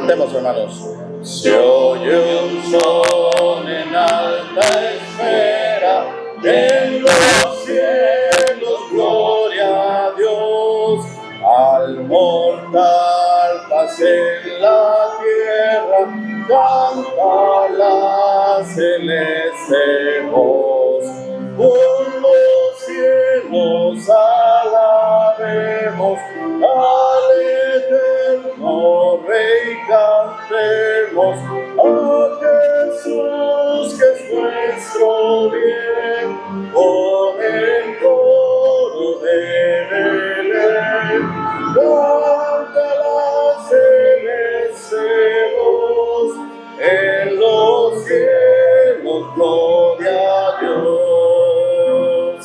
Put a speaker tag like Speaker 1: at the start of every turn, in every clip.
Speaker 1: Cantemos, hermanos. Se oye un son en alta esfera, en los cielos, gloria a Dios. Al mortal paz en la tierra, canta la celeste voz. Por los cielos alabemos al eterno Rey, cantemos a Jesús que es nuestro bien, con el coro de Belén. Canta la celeste voz, en los cielos, gloria a Dios.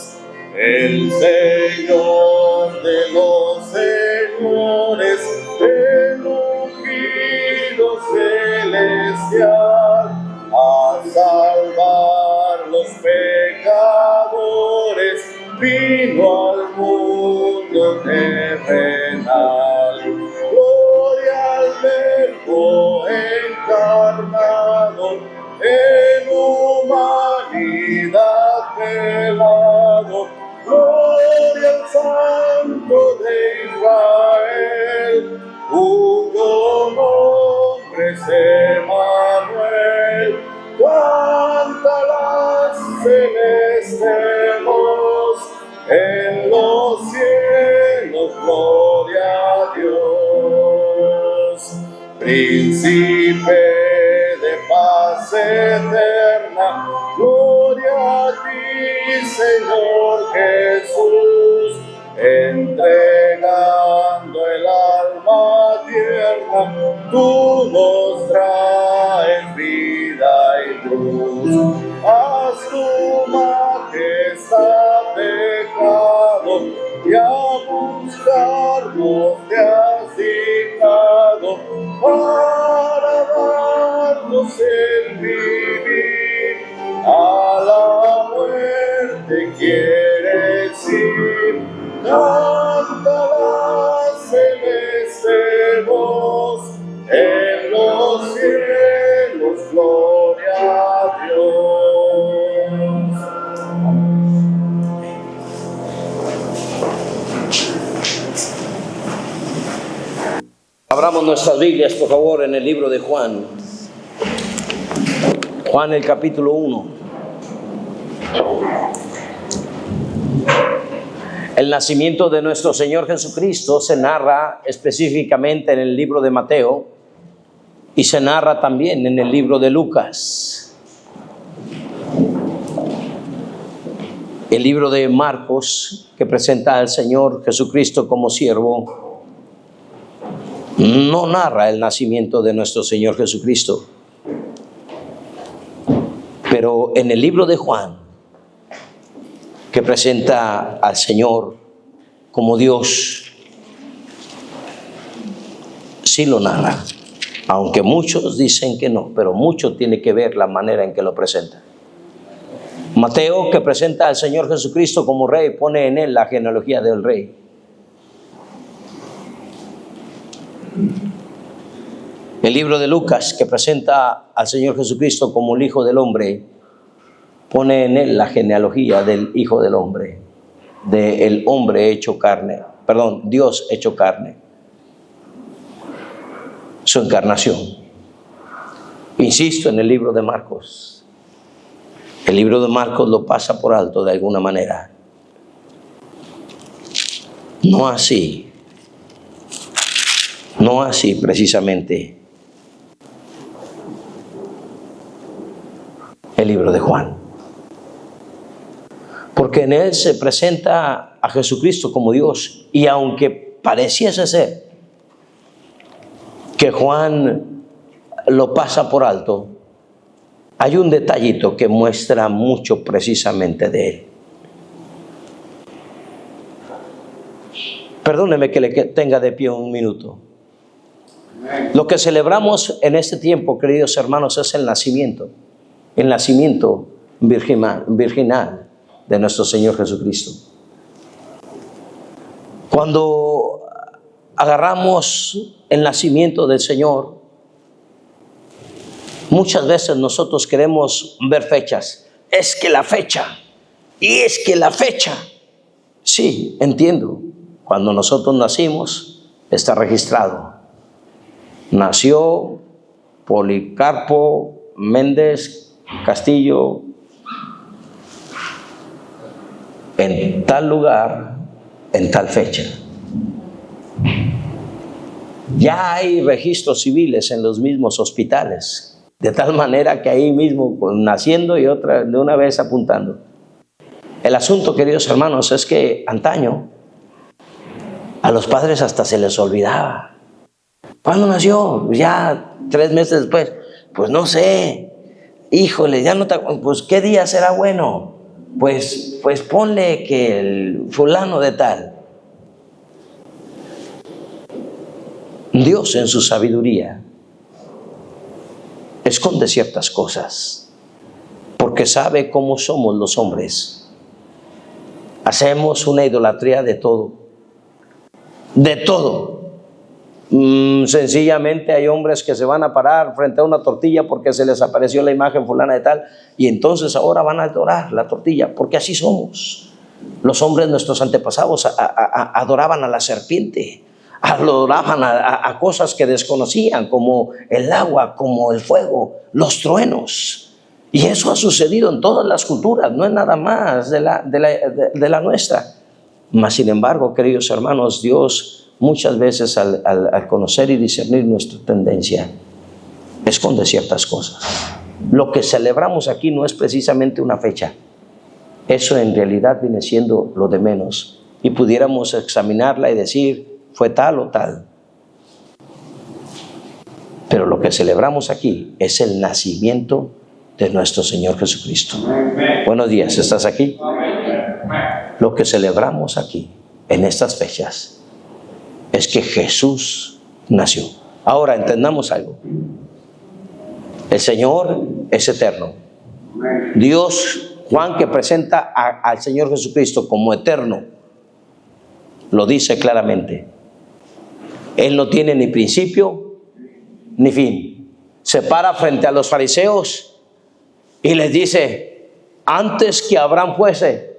Speaker 1: El Señor de los señores, el ungido celestial, a salvar los pecadores, vino al mundo terrenal. Gloria al Verbo encarnado, en humanidad velado. Gloria al Santo de Israel, cuyo nombre es Emmanuel. Canta la celeste voz, en los cielos, gloria a Dios. Príncipe de paz eterna, gloria a ti, Señor Jesús, entregando el alma tierna, tú nos traes vida y luz. Haz tu majestad pecado, y a buscarnos te has dignado, para darnos el vivir. A la muerte quieres ir, canta la celeste voz, en los cielos, gloria a Dios.
Speaker 2: Abramos nuestras Biblias, por favor, en el libro de Juan. Juan, el capítulo 1. El nacimiento de nuestro Señor Jesucristo se narra específicamente en el libro de Mateo y se narra también en el libro de Lucas. El libro de Marcos, que presenta al Señor Jesucristo como siervo, no narra el nacimiento de nuestro Señor Jesucristo. Pero en el libro de Juan, que presenta al Señor como Dios, sí lo narra. Aunque muchos dicen que no, pero mucho tiene que ver la manera en que lo presenta. Mateo, que presenta al Señor Jesucristo como Rey, pone en él la genealogía del Rey. El libro de Lucas, que presenta al Señor Jesucristo como el Hijo del Hombre, pone en él la genealogía del Hijo del Hombre, del hombre hecho carne, Dios hecho carne, su encarnación. Insisto en el libro de Marcos. El libro de Marcos lo pasa por alto de alguna manera. No así precisamente el libro de Juan. Porque en él se presenta a Jesucristo como Dios. Y aunque pareciese ser que Juan lo pasa por alto, hay un detallito que muestra mucho precisamente de él. Perdóneme que le tenga de pie un minuto. Lo que celebramos en este tiempo, queridos hermanos, es el nacimiento virginal de nuestro Señor Jesucristo. Cuando agarramos el nacimiento del Señor, Muchas veces nosotros queremos ver fechas. Es que la fecha, y es que la fecha. Sí, entiendo. Cuando nosotros nacimos, está registrado. Nació Policarpo Méndez Castillo en tal lugar, en tal fecha. Ya hay registros civiles en los mismos hospitales, de tal manera que ahí mismo naciendo y otra de una vez apuntando. El asunto, queridos hermanos, es que antaño a los padres hasta se les olvidaba. ¿Cuándo nació? Ya 3 meses después. Pues no sé. Híjole, ya no te... Pues ¿qué día será bueno? Pues ponle que el fulano de tal. Dios en su sabiduría esconde ciertas cosas porque sabe cómo somos los hombres. Hacemos una idolatría de todo. De todo. Sencillamente hay hombres que se van a parar frente a una tortilla porque se les apareció la imagen fulana de tal, y entonces ahora van a adorar la tortilla, porque así somos. Los hombres, nuestros antepasados, adoraban a la serpiente, adoraban a cosas que desconocían, como el agua, como el fuego, los truenos. Y eso ha sucedido en todas las culturas, no es nada más de la nuestra. Mas sin embargo, queridos hermanos, Dios muchas veces al conocer y discernir nuestra tendencia, esconde ciertas cosas. Lo que celebramos aquí no es precisamente una fecha. Eso en realidad viene siendo lo de menos. Y pudiéramos examinarla y decir, fue tal o tal. Pero lo que celebramos aquí es el nacimiento de nuestro Señor Jesucristo. Buenos días, ¿estás aquí? Lo que celebramos aquí, en estas fechas, es que Jesús nació. Ahora entendamos algo. El Señor es eterno. Dios, Juan, que presenta al Señor Jesucristo como eterno, lo dice claramente. Él no tiene ni principio ni fin. Se para frente a los fariseos y les dice, antes que Abraham fuese,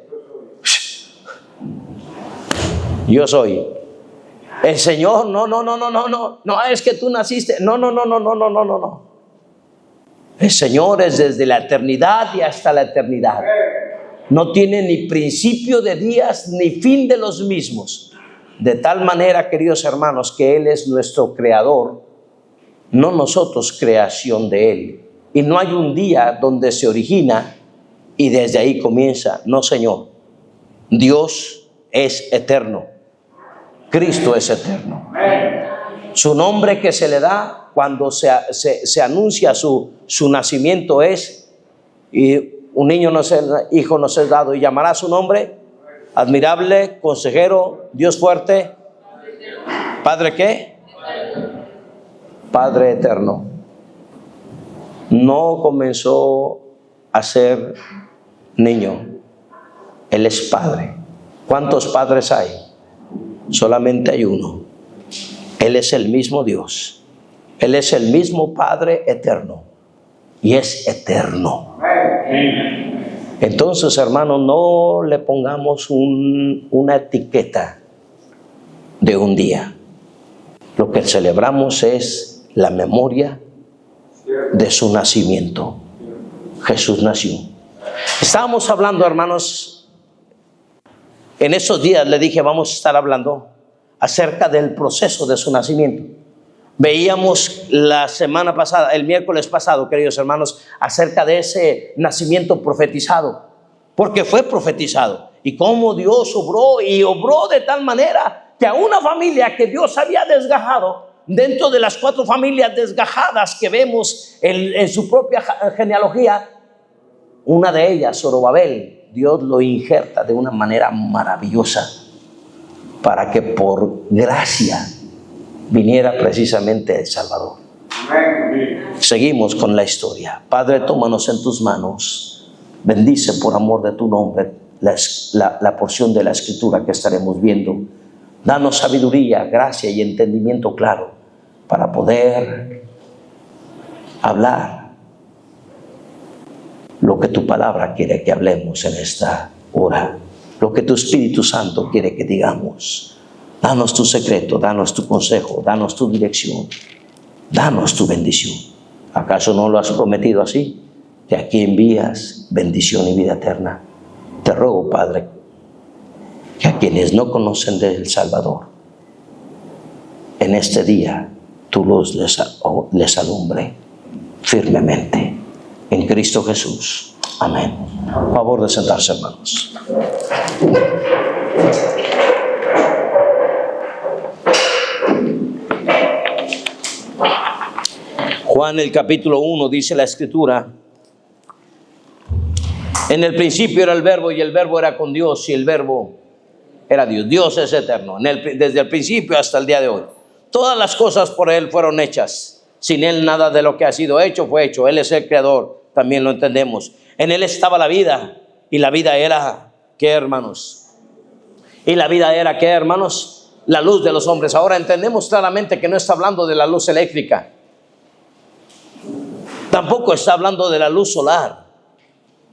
Speaker 2: yo soy. El Señor, no, es que tú naciste. No. El Señor es desde la eternidad y hasta la eternidad. No tiene ni principio de días ni fin de los mismos. De tal manera, queridos hermanos, que Él es nuestro creador, no nosotros creación de Él. Y no hay un día donde se origina y desde ahí comienza. No, Señor. Dios es eterno. Cristo es eterno. Su nombre que se le da cuando se anuncia su nacimiento es, y un niño hijo nos es dado, y llamará su nombre admirable, consejero, Dios fuerte, Padre ¿qué? Padre eterno. No comenzó a ser niño, Él es Padre. ¿Cuántos padres hay? Solamente hay uno. Él es el mismo Dios. Él es el mismo Padre eterno. Y es eterno. Entonces, hermanos, no le pongamos una etiqueta de un día. Lo que celebramos es la memoria de su nacimiento. Jesús nació. Estábamos hablando, hermanos, en esos días le dije, vamos a estar hablando acerca del proceso de su nacimiento. Veíamos la semana pasada, el miércoles pasado, queridos hermanos, acerca de ese nacimiento profetizado, porque fue profetizado, y cómo Dios obró de tal manera que a una familia que Dios había desgajado, dentro de las 4 familias desgajadas que vemos en su propia genealogía, una de ellas, Zorobabel, Dios lo injerta de una manera maravillosa para que por gracia viniera precisamente el Salvador. Seguimos con la historia. Padre, tómanos en tus manos. Bendice por amor de tu nombre la porción de la Escritura que estaremos viendo. Danos sabiduría, gracia y entendimiento claro para poder hablar lo que tu palabra quiere que hablemos en esta hora, lo que tu Espíritu Santo quiere que digamos. Danos tu secreto, danos tu consejo, danos tu dirección, danos tu bendición. ¿Acaso no lo has prometido así? De aquí envías bendición y vida eterna. Te ruego, Padre, que a quienes no conocen del Salvador, en este día tu luz les alumbre firmemente. En Cristo Jesús. Amén. Por favor de sentarse, hermanos. Juan, el capítulo 1, dice la Escritura: en el principio era el Verbo, y el Verbo era con Dios, y el Verbo era Dios. Dios es eterno, desde el principio hasta el día de hoy. Todas las cosas por Él fueron hechas. Sin Él nada de lo que ha sido hecho fue hecho. Él es el Creador, también lo entendemos. En Él estaba la vida, y la vida era, ¿qué, hermanos? Y la vida era, ¿qué, hermanos? La luz de los hombres. Ahora entendemos claramente que no está hablando de la luz eléctrica. Tampoco está hablando de la luz solar.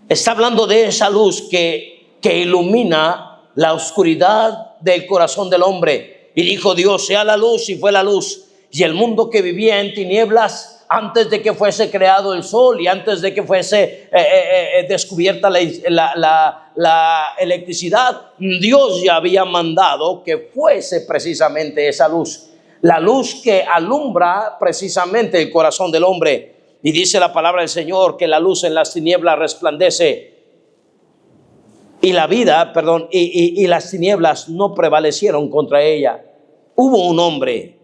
Speaker 2: Está hablando de esa luz que ilumina la oscuridad del corazón del hombre. Y dijo Dios, sea la luz, y fue la luz. Y el mundo que vivía en tinieblas, antes de que fuese creado el sol y antes de que fuese descubierta la electricidad, Dios ya había mandado que fuese precisamente esa luz. La luz que alumbra precisamente el corazón del hombre. Y dice la palabra del Señor que la luz en las tinieblas resplandece. Y las tinieblas no prevalecieron contra ella. Hubo un hombre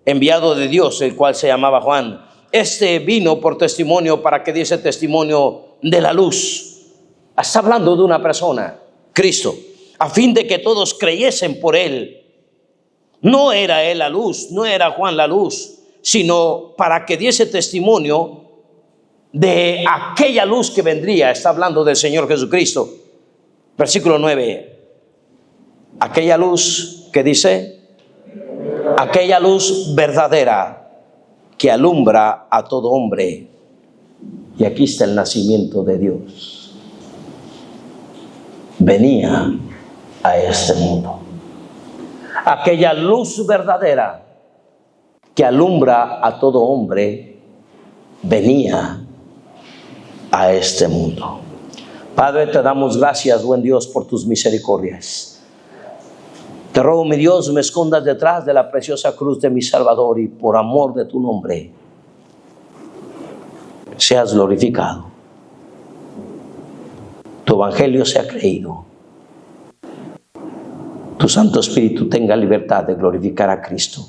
Speaker 2: enviado de Dios, el cual se llamaba Juan. Este vino por testimonio, para que diese testimonio de la luz. Está hablando de una persona, Cristo, a fin de que todos creyesen por Él. No era Él la luz, no era Juan la luz, sino para que diese testimonio de aquella luz que vendría. Está hablando del Señor Jesucristo. Versículo 9. Aquella luz que dice, aquella luz verdadera que alumbra a todo hombre. Y aquí está el nacimiento de Dios. Venía a este mundo. Aquella luz verdadera que alumbra a todo hombre venía a este mundo. Padre, te damos gracias, buen Dios, por tus misericordias. Te ruego, mi Dios, me escondas detrás de la preciosa cruz de mi Salvador, y por amor de tu nombre seas glorificado. Tu evangelio sea creído. Tu Santo Espíritu tenga libertad de glorificar a Cristo.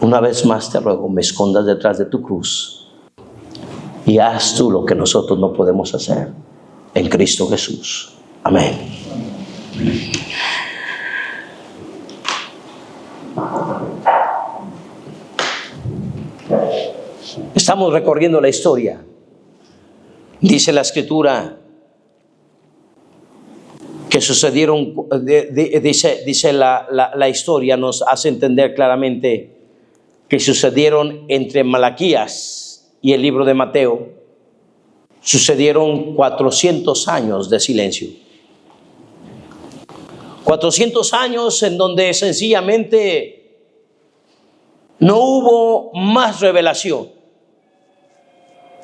Speaker 2: Una vez más te ruego, me escondas detrás de tu cruz y haz tú lo que nosotros no podemos hacer, en Cristo Jesús. Amén. Estamos recorriendo la historia. Dice la Escritura que sucedieron, dice la historia, nos hace entender claramente que sucedieron entre Malaquías y el libro de Mateo. Sucedieron 400 años de silencio. 400 años en donde sencillamente no hubo más revelación.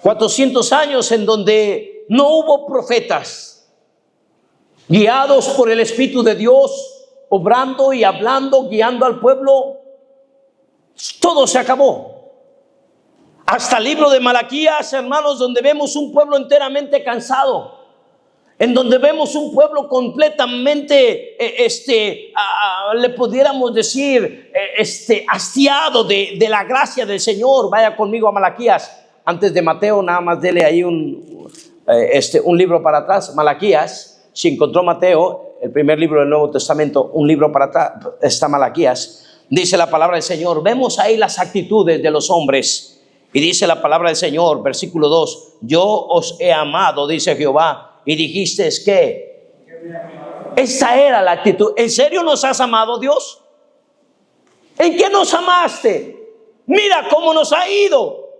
Speaker 2: 400 años en donde no hubo profetas guiados por el Espíritu de Dios, obrando y hablando, guiando al pueblo. Todo se acabó. Hasta el libro de Malaquías, hermanos, donde vemos un pueblo enteramente cansado, en donde vemos un pueblo completamente, le pudiéramos decir, hastiado de la gracia del Señor. Vaya conmigo a Malaquías. Antes de Mateo, nada más dele ahí un libro para atrás. Malaquías, si encontró Mateo, el primer libro del Nuevo Testamento, un libro para atrás está Malaquías. Dice la palabra del Señor, vemos ahí las actitudes de los hombres. Y dice la palabra del Señor, versículo 2, yo os he amado, dice Jehová, y dijisteis que esa era la actitud. ¿En serio nos has amado, Dios? ¿En qué nos amaste? Mira cómo nos ha ido.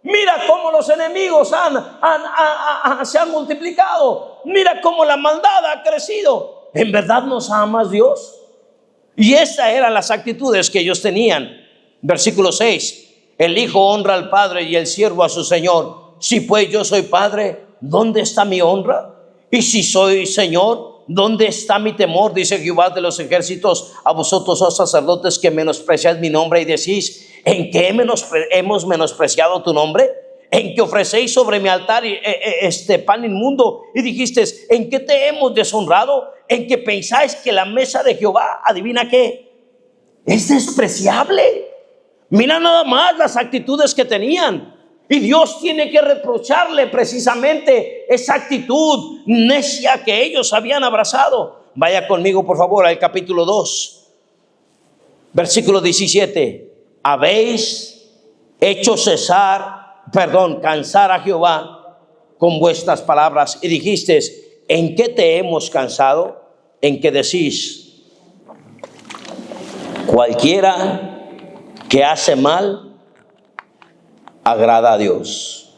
Speaker 2: Mira cómo los enemigos se han multiplicado. Mira cómo la maldad ha crecido. ¿En verdad nos ama Dios? Y estas eran las actitudes que ellos tenían. Versículo 6. El hijo honra al padre y el siervo a su señor. Si pues yo soy padre, ¿dónde está mi honra? Y si soy señor, ¿dónde está mi temor? Dice Jehová de los ejércitos a vosotros, oh sacerdotes, que menospreciáis mi nombre y decís: ¿en qué hemos menospreciado tu nombre? En que ofrecéis sobre mi altar este pan inmundo, y dijisteis: ¿en qué te hemos deshonrado? En que pensáis que la mesa de Jehová, adivina qué, es despreciable. Mira nada más las actitudes que tenían. Y Dios tiene que reprocharle precisamente esa actitud necia que ellos habían abrazado. Vaya conmigo por favor al capítulo 2, versículo 17. Habéis hecho cansar a Jehová con vuestras palabras, y dijisteis: ¿en qué te hemos cansado? En que decís: cualquiera que hace mal agrada a Dios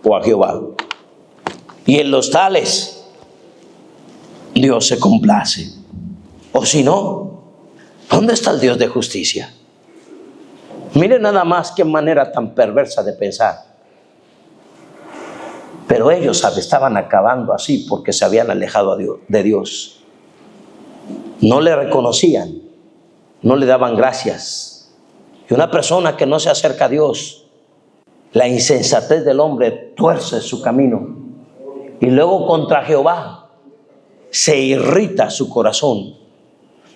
Speaker 2: o a Jehová, y en los tales Dios se complace. O si no, ¿dónde está el Dios de justicia? Miren nada más qué manera tan perversa de pensar. Pero ellos estaban acabando así porque se habían alejado de Dios. No le reconocían, no le daban gracias. Y una persona que no se acerca a Dios, la insensatez del hombre tuerce su camino. Y luego contra Jehová se irrita su corazón.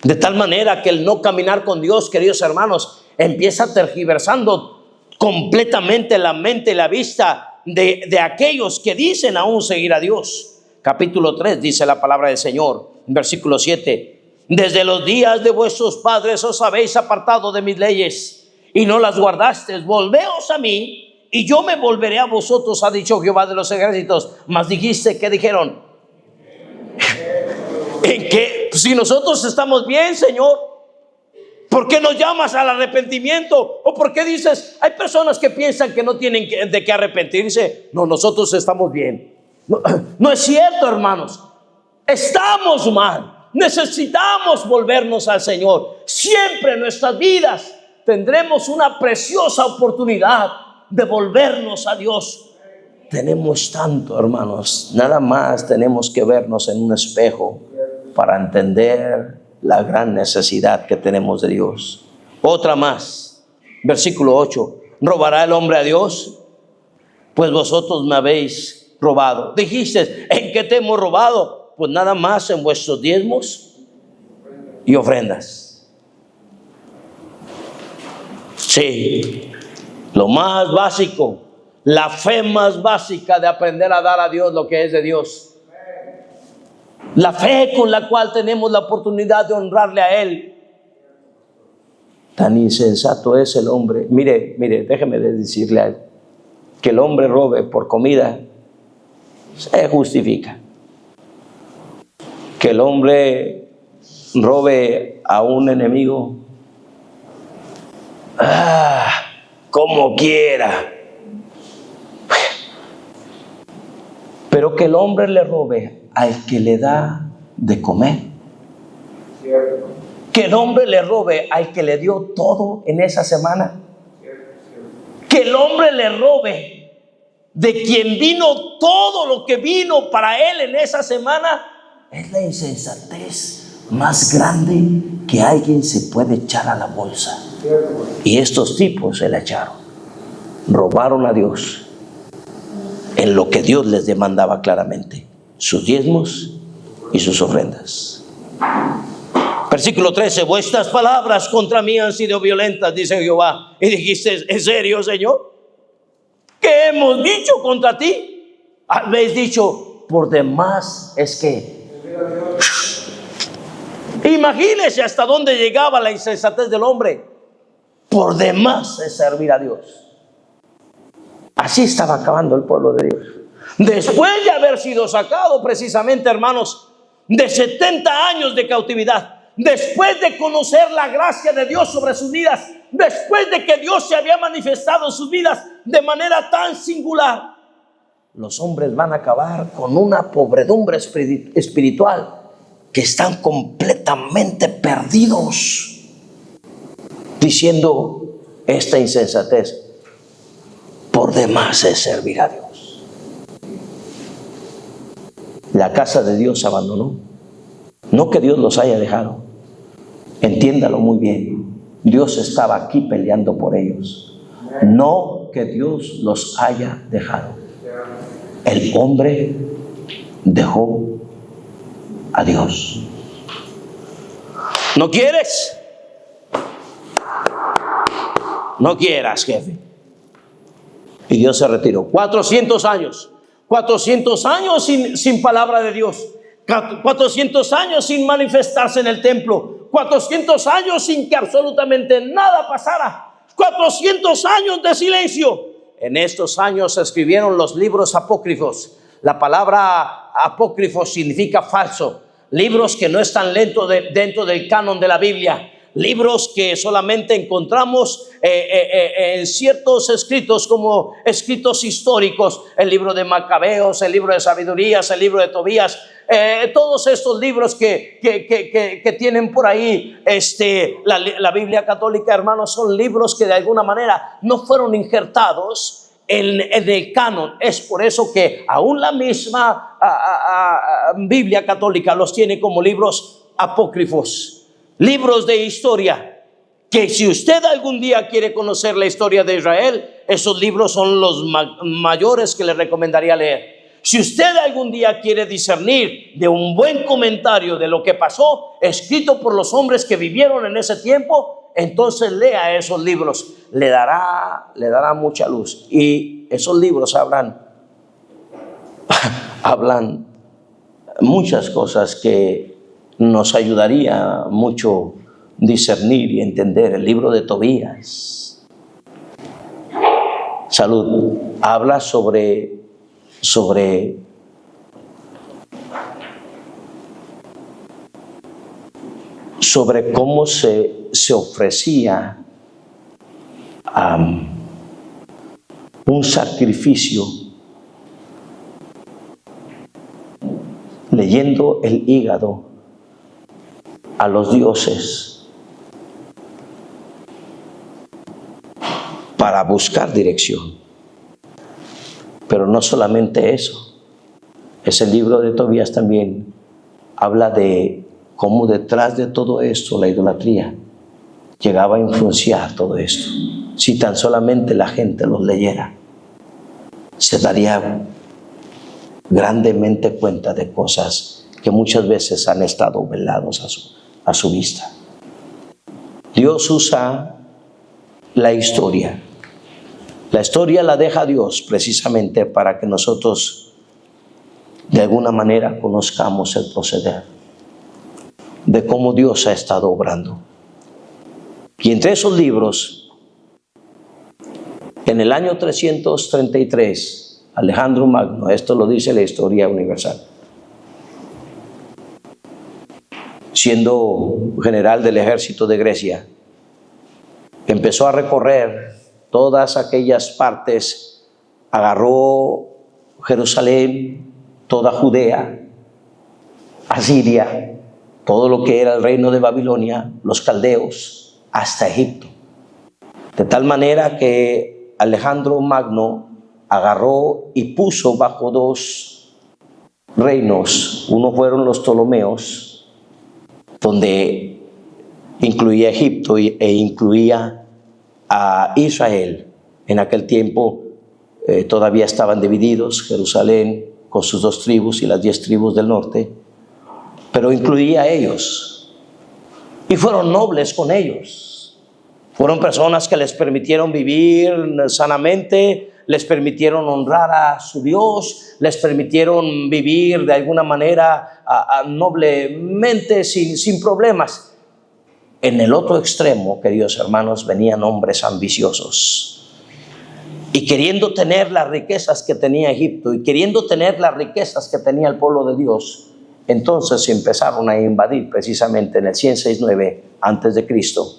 Speaker 2: De tal manera que el no caminar con Dios, queridos hermanos, empieza tergiversando completamente la mente y la vista de aquellos que dicen aún seguir a Dios. Capítulo 3 dice la palabra del Señor, versículo 7. Desde los días de vuestros padres os habéis apartado de mis leyes y no las guardasteis. Volveos a mí y yo me volveré a vosotros, ha dicho Jehová de los ejércitos. Mas dijiste, ¿qué dijeron? ¿En qué? Si nosotros estamos bien, Señor, ¿por qué nos llamas al arrepentimiento? ¿O por qué dices, hay personas que piensan que no tienen de qué arrepentirse? No, nosotros estamos bien. No es cierto, hermanos. Estamos mal. Necesitamos volvernos al Señor. Siempre en nuestras vidas tendremos una preciosa oportunidad de volvernos a Dios. Tenemos tanto, hermanos. Nada más tenemos que vernos en un espejo para entender la gran necesidad que tenemos de Dios. Otra más, versículo 8. ¿Robará el hombre a Dios? Pues vosotros me habéis robado. Dijiste, ¿en qué te hemos robado? Pues nada más en vuestros diezmos y ofrendas. Sí, lo más básico, la fe más básica de aprender a dar a Dios lo que es de Dios. La fe con la cual tenemos la oportunidad de honrarle a Él. Tan insensato es el hombre. Mire, déjeme decirle a él que el hombre robe por comida, se justifica. Que el hombre robe a un enemigo, como quiera. Pero que el hombre le robe al que le da de comer. Que el hombre le robe al que le dio todo en esa semana. Que el hombre le robe de quien vino todo lo que vino para él en esa semana. Es la insensatez más grande que alguien se puede echar a la bolsa. Y estos tipos se la echaron. Robaron a Dios en lo que Dios les demandaba claramente: sus diezmos y sus ofrendas. Versículo 13. Vuestras palabras contra mí han sido violentas, dice Jehová. Y dijiste, ¿en serio, Señor? ¿Qué hemos dicho contra ti? Habéis dicho, por demás es que... Imagínese hasta dónde llegaba la insensatez del hombre. Por demás es servir a Dios. Así estaba acabando el pueblo de Dios. Después de haber sido sacado precisamente, hermanos, de 70 años de cautividad. después de conocer la gracia de Dios sobre sus vidas, después de que Dios se había manifestado en sus vidas de manera tan singular, los hombres van a acabar con una pobredumbre espiritual, que están completamente perdidos, diciendo: esta insensatez por demás es servir a Dios. La casa de Dios se abandonó. No que Dios los haya dejado. Entiéndalo muy bien. Dios estaba aquí peleando por ellos. No que Dios los haya dejado. El hombre dejó a Dios. ¿No quieres? No quieras, jefe. Y Dios se retiró. 400 años. 400 años sin palabra de Dios. 400 años sin manifestarse en el templo. 400 años sin que absolutamente nada pasara. 400 años de silencio. En estos años se escribieron los libros apócrifos. La palabra apócrifo significa falso. Libros que no están dentro del canon de la Biblia. Libros que solamente encontramos en ciertos escritos, como escritos históricos. El libro de Macabeos, el libro de Sabidurías, el libro de Tobías. Todos estos libros que tienen por ahí la Biblia católica, hermanos, son libros que de alguna manera no fueron injertados en el canon. Es por eso que aún la misma Biblia católica los tiene como libros apócrifos, libros de historia, que si usted algún día quiere conocer la historia de Israel, esos libros son los mayores que le recomendaría leer. Si usted algún día quiere discernir de un buen comentario de lo que pasó, escrito por los hombres que vivieron en ese tiempo, entonces lea esos libros. Le dará mucha luz. Y esos libros hablan muchas cosas que nos ayudaría mucho discernir y entender. El libro de Tobías, salud, habla sobre cómo se ofrecía un sacrificio leyendo el hígado a los dioses para buscar dirección. Pero no solamente eso. Ese libro de Tobías también habla de cómo detrás de todo esto la idolatría llegaba a influenciar todo esto. Si tan solamente la gente los leyera, se daría grandemente cuenta de cosas que muchas veces han estado velados a su vista. Dios usa la historia. La historia la deja Dios precisamente para que nosotros de alguna manera conozcamos el proceder de cómo Dios ha estado obrando. Y entre esos libros, en el año 333, Alejandro Magno, esto lo dice la historia universal, siendo general del ejército de Grecia, empezó a recorrer todas aquellas partes, agarró Jerusalén, toda Judea, Asiria, todo lo que era el reino de Babilonia, los caldeos, hasta Egipto. De tal manera que Alejandro Magno agarró y puso bajo dos reinos. Uno fueron los Ptolomeos, donde incluía Egipto e incluía a Israel. En aquel tiempo todavía estaban divididos, Jerusalén con sus 2 tribus y las 10 tribus del norte, pero incluía a ellos. Y fueron nobles con ellos. Fueron personas que les permitieron vivir sanamente, les permitieron honrar a su Dios, les permitieron vivir de alguna manera noblemente, sin problemas. En el otro extremo, queridos hermanos, venían hombres ambiciosos y queriendo tener las riquezas que tenía Egipto y queriendo tener las riquezas que tenía el pueblo de Dios, entonces empezaron a invadir precisamente en el 169 antes de Cristo.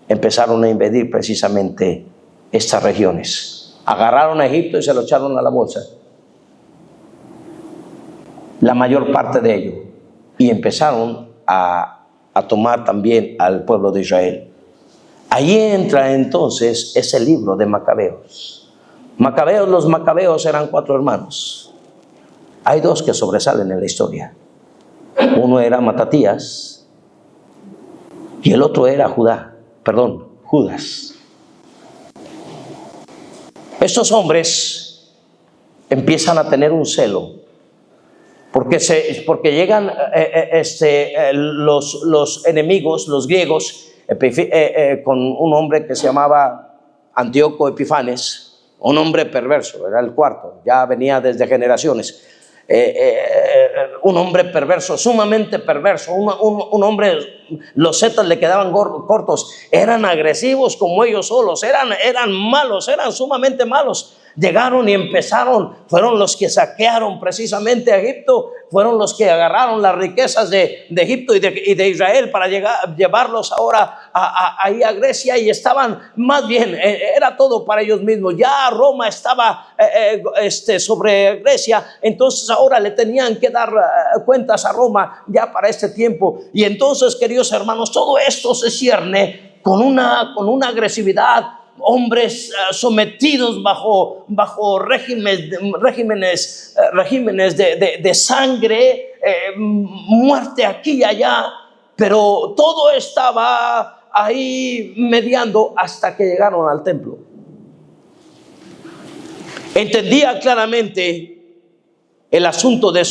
Speaker 2: Empezaron a invadir precisamente estas regiones. Agarraron a Egipto y se lo echaron a la bolsa. La mayor parte de ellos. Y empezaron a tomar también al pueblo de Israel. Ahí entra entonces ese libro de Macabeos. Los Macabeos eran 4 hermanos. Hay 2 que sobresalen en la historia. Uno era Matatías y el otro era Judas. Estos hombres empiezan a tener un celo porque llegan los enemigos, los griegos, con un hombre que se llamaba Antíoco Epifanes, un hombre perverso, era el cuarto, ya venía desde generaciones. Un hombre perverso, sumamente perverso, un hombre, los zetas le quedaban cortos, eran agresivos como ellos solos, eran malos, eran sumamente malos. Llegaron y fueron los que saquearon precisamente a Egipto, fueron los que agarraron las riquezas de Egipto y de Israel para llevarlos ahora ahí a Grecia, y estaban, más bien, era todo para ellos mismos. Ya Roma estaba sobre Grecia, entonces ahora le tenían que dar cuentas a Roma ya para este tiempo. Y entonces, queridos hermanos, todo esto se cierne con una agresividad. Hombres sometidos bajo regímenes de sangre, muerte aquí y allá, pero todo estaba ahí mediando hasta que llegaron al templo. Entendía claramente el asunto de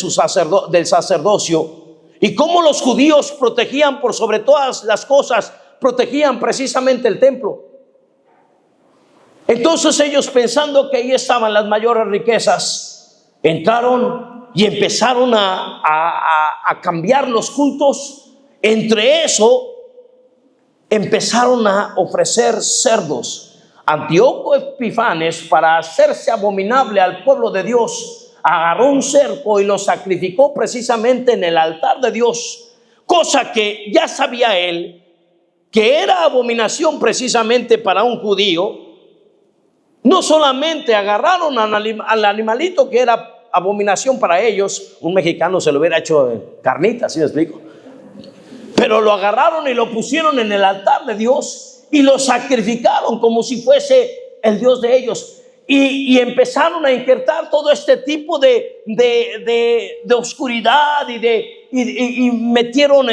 Speaker 2: del sacerdocio y cómo los judíos protegían por sobre todas las cosas, protegían precisamente el templo. Entonces ellos, pensando que ahí estaban las mayores riquezas, entraron y empezaron a cambiar los cultos. Entre eso empezaron a ofrecer cerdos. Antíoco Epifanes, para hacerse abominable al pueblo de Dios, agarró un cerdo y lo sacrificó precisamente en el altar de Dios, cosa que ya sabía él que era abominación precisamente para un judío. No solamente agarraron al animalito que era abominación para ellos, un mexicano se lo hubiera hecho carnita, ¿sí me explico? Pero lo agarraron y lo pusieron en el altar de Dios y lo sacrificaron como si fuese el Dios de ellos. Y empezaron a injertar todo este tipo de oscuridad y metieron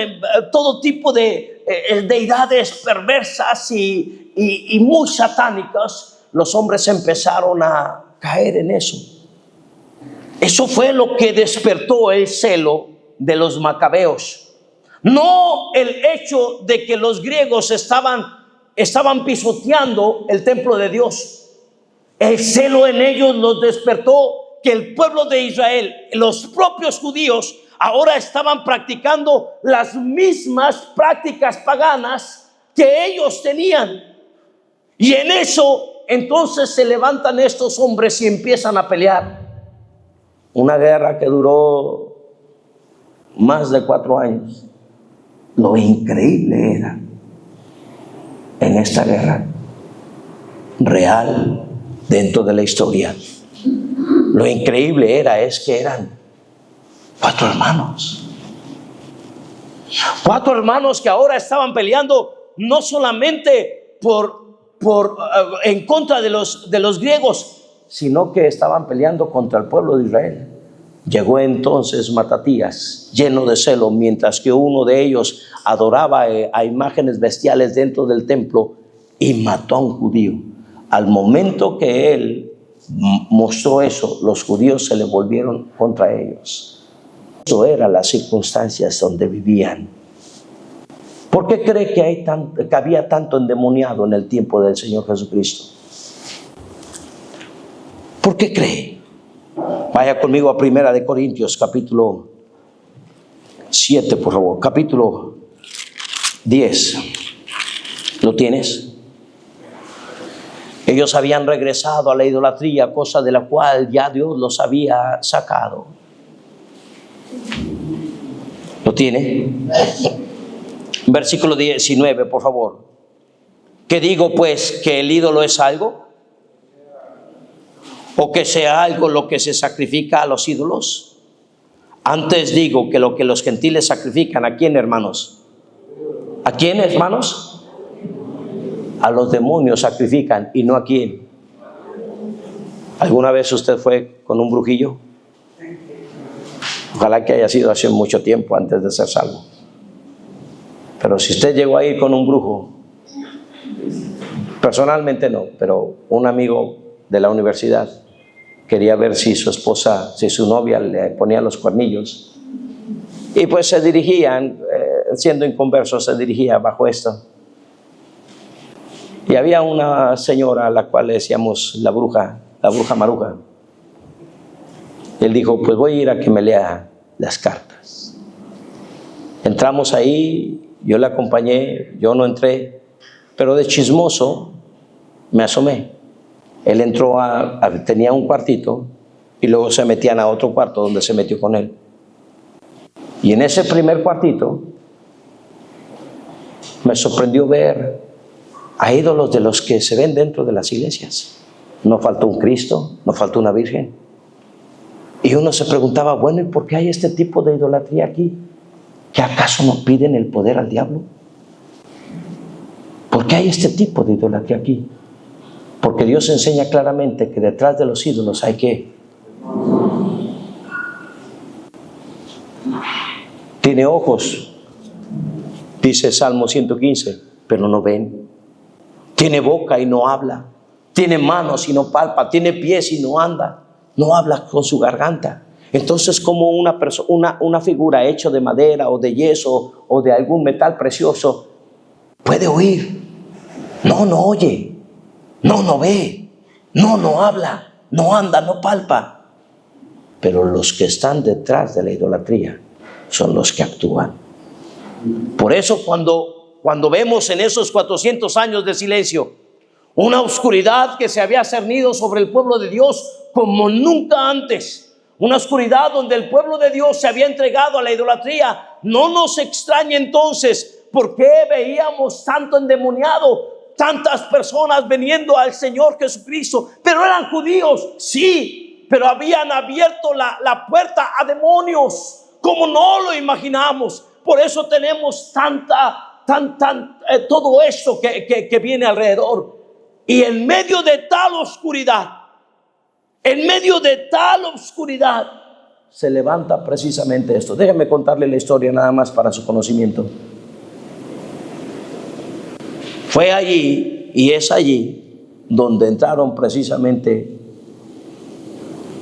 Speaker 2: todo tipo de deidades perversas y muy satánicas. Los hombres empezaron a caer en eso. Eso fue lo que despertó el celo de los Macabeos. No el hecho de que los griegos estaban pisoteando el templo de Dios. El celo en ellos los despertó que el pueblo de Israel, los propios judíos, ahora estaban practicando las mismas prácticas paganas que ellos tenían. Y en eso entonces se levantan estos hombres y empiezan a pelear. Una guerra que duró más de 4 años. Lo increíble era en esta guerra real dentro de la historia. Lo increíble es que eran 4 hermanos. 4 hermanos que ahora estaban peleando no solamente en contra de los griegos, sino que estaban peleando contra el pueblo de Israel. Llegó entonces Matatías, lleno de celo, mientras que uno de ellos adoraba a imágenes bestiales dentro del templo, y mató a un judío. Al momento que él mostró eso, los judíos se le volvieron contra ellos. Eso eran las circunstancias donde vivían. ¿Por qué cree que había tanto endemoniado en el tiempo del Señor Jesucristo? ¿Por qué cree? Vaya conmigo a 1 Corintios capítulo 7, por favor. Capítulo 10. ¿Lo tienes? Ellos habían regresado a la idolatría, cosa de la cual ya Dios los había sacado. tiene? Versículo 19, por favor. ¿Qué digo pues? ¿Que el ídolo es algo? ¿O que sea algo lo que se sacrifica a los ídolos? Antes digo que lo que los gentiles sacrifican, ¿a quién, hermanos? ¿A quién, hermanos? A los demonios sacrifican, y no a quién. ¿Alguna vez usted fue con un brujillo? Ojalá que haya sido hace mucho tiempo antes de ser salvo. Pero si usted llegó a ir con un brujo, personalmente no, pero un amigo de la universidad quería ver si su esposa, si su novia le ponía los cuernillos. Y pues se dirigían, siendo inconversos, se dirigía bajo esto. Y había una señora a la cual le decíamos la bruja maruja. Él dijo, pues voy a ir a que me lea las cartas. Entramos ahí, yo le acompañé, yo no entré, pero de chismoso me asomé. Él entró tenía un cuartito y luego se metían a otro cuarto donde se metió con él. Y en ese primer cuartito me sorprendió ver a ídolos de los que se ven dentro de las iglesias. No faltó un Cristo, no faltó una Virgen. Y uno se preguntaba, bueno, ¿y por qué hay este tipo de idolatría aquí? ¿Que acaso no piden el poder al diablo? ¿Por qué hay este tipo de idolatría aquí? Porque Dios enseña claramente que detrás de los ídolos hay que... Tiene ojos, dice Salmo 115, pero no ven. Tiene boca y no habla. Tiene manos y no palpa. Tiene pies y no anda. No habla con su garganta. Entonces, como una figura hecha de madera o de yeso o de algún metal precioso puede oír? No oye. No ve. No habla. No anda, no palpa. Pero los que están detrás de la idolatría son los que actúan. Por eso cuando vemos en esos 400 años de silencio una oscuridad que se había cernido sobre el pueblo de Dios como nunca antes, una oscuridad donde el pueblo de Dios se había entregado a la idolatría, no nos extraña entonces por qué veíamos tanto endemoniado, tantas personas viniendo al Señor Jesucristo. Pero eran judíos, sí, pero habían abierto la puerta a demonios como no lo imaginamos. Por eso tenemos todo esto que viene alrededor. Y en medio de tal oscuridad, se levanta precisamente esto. Déjenme contarle la historia nada más para su conocimiento. Fue allí y es allí donde entraron precisamente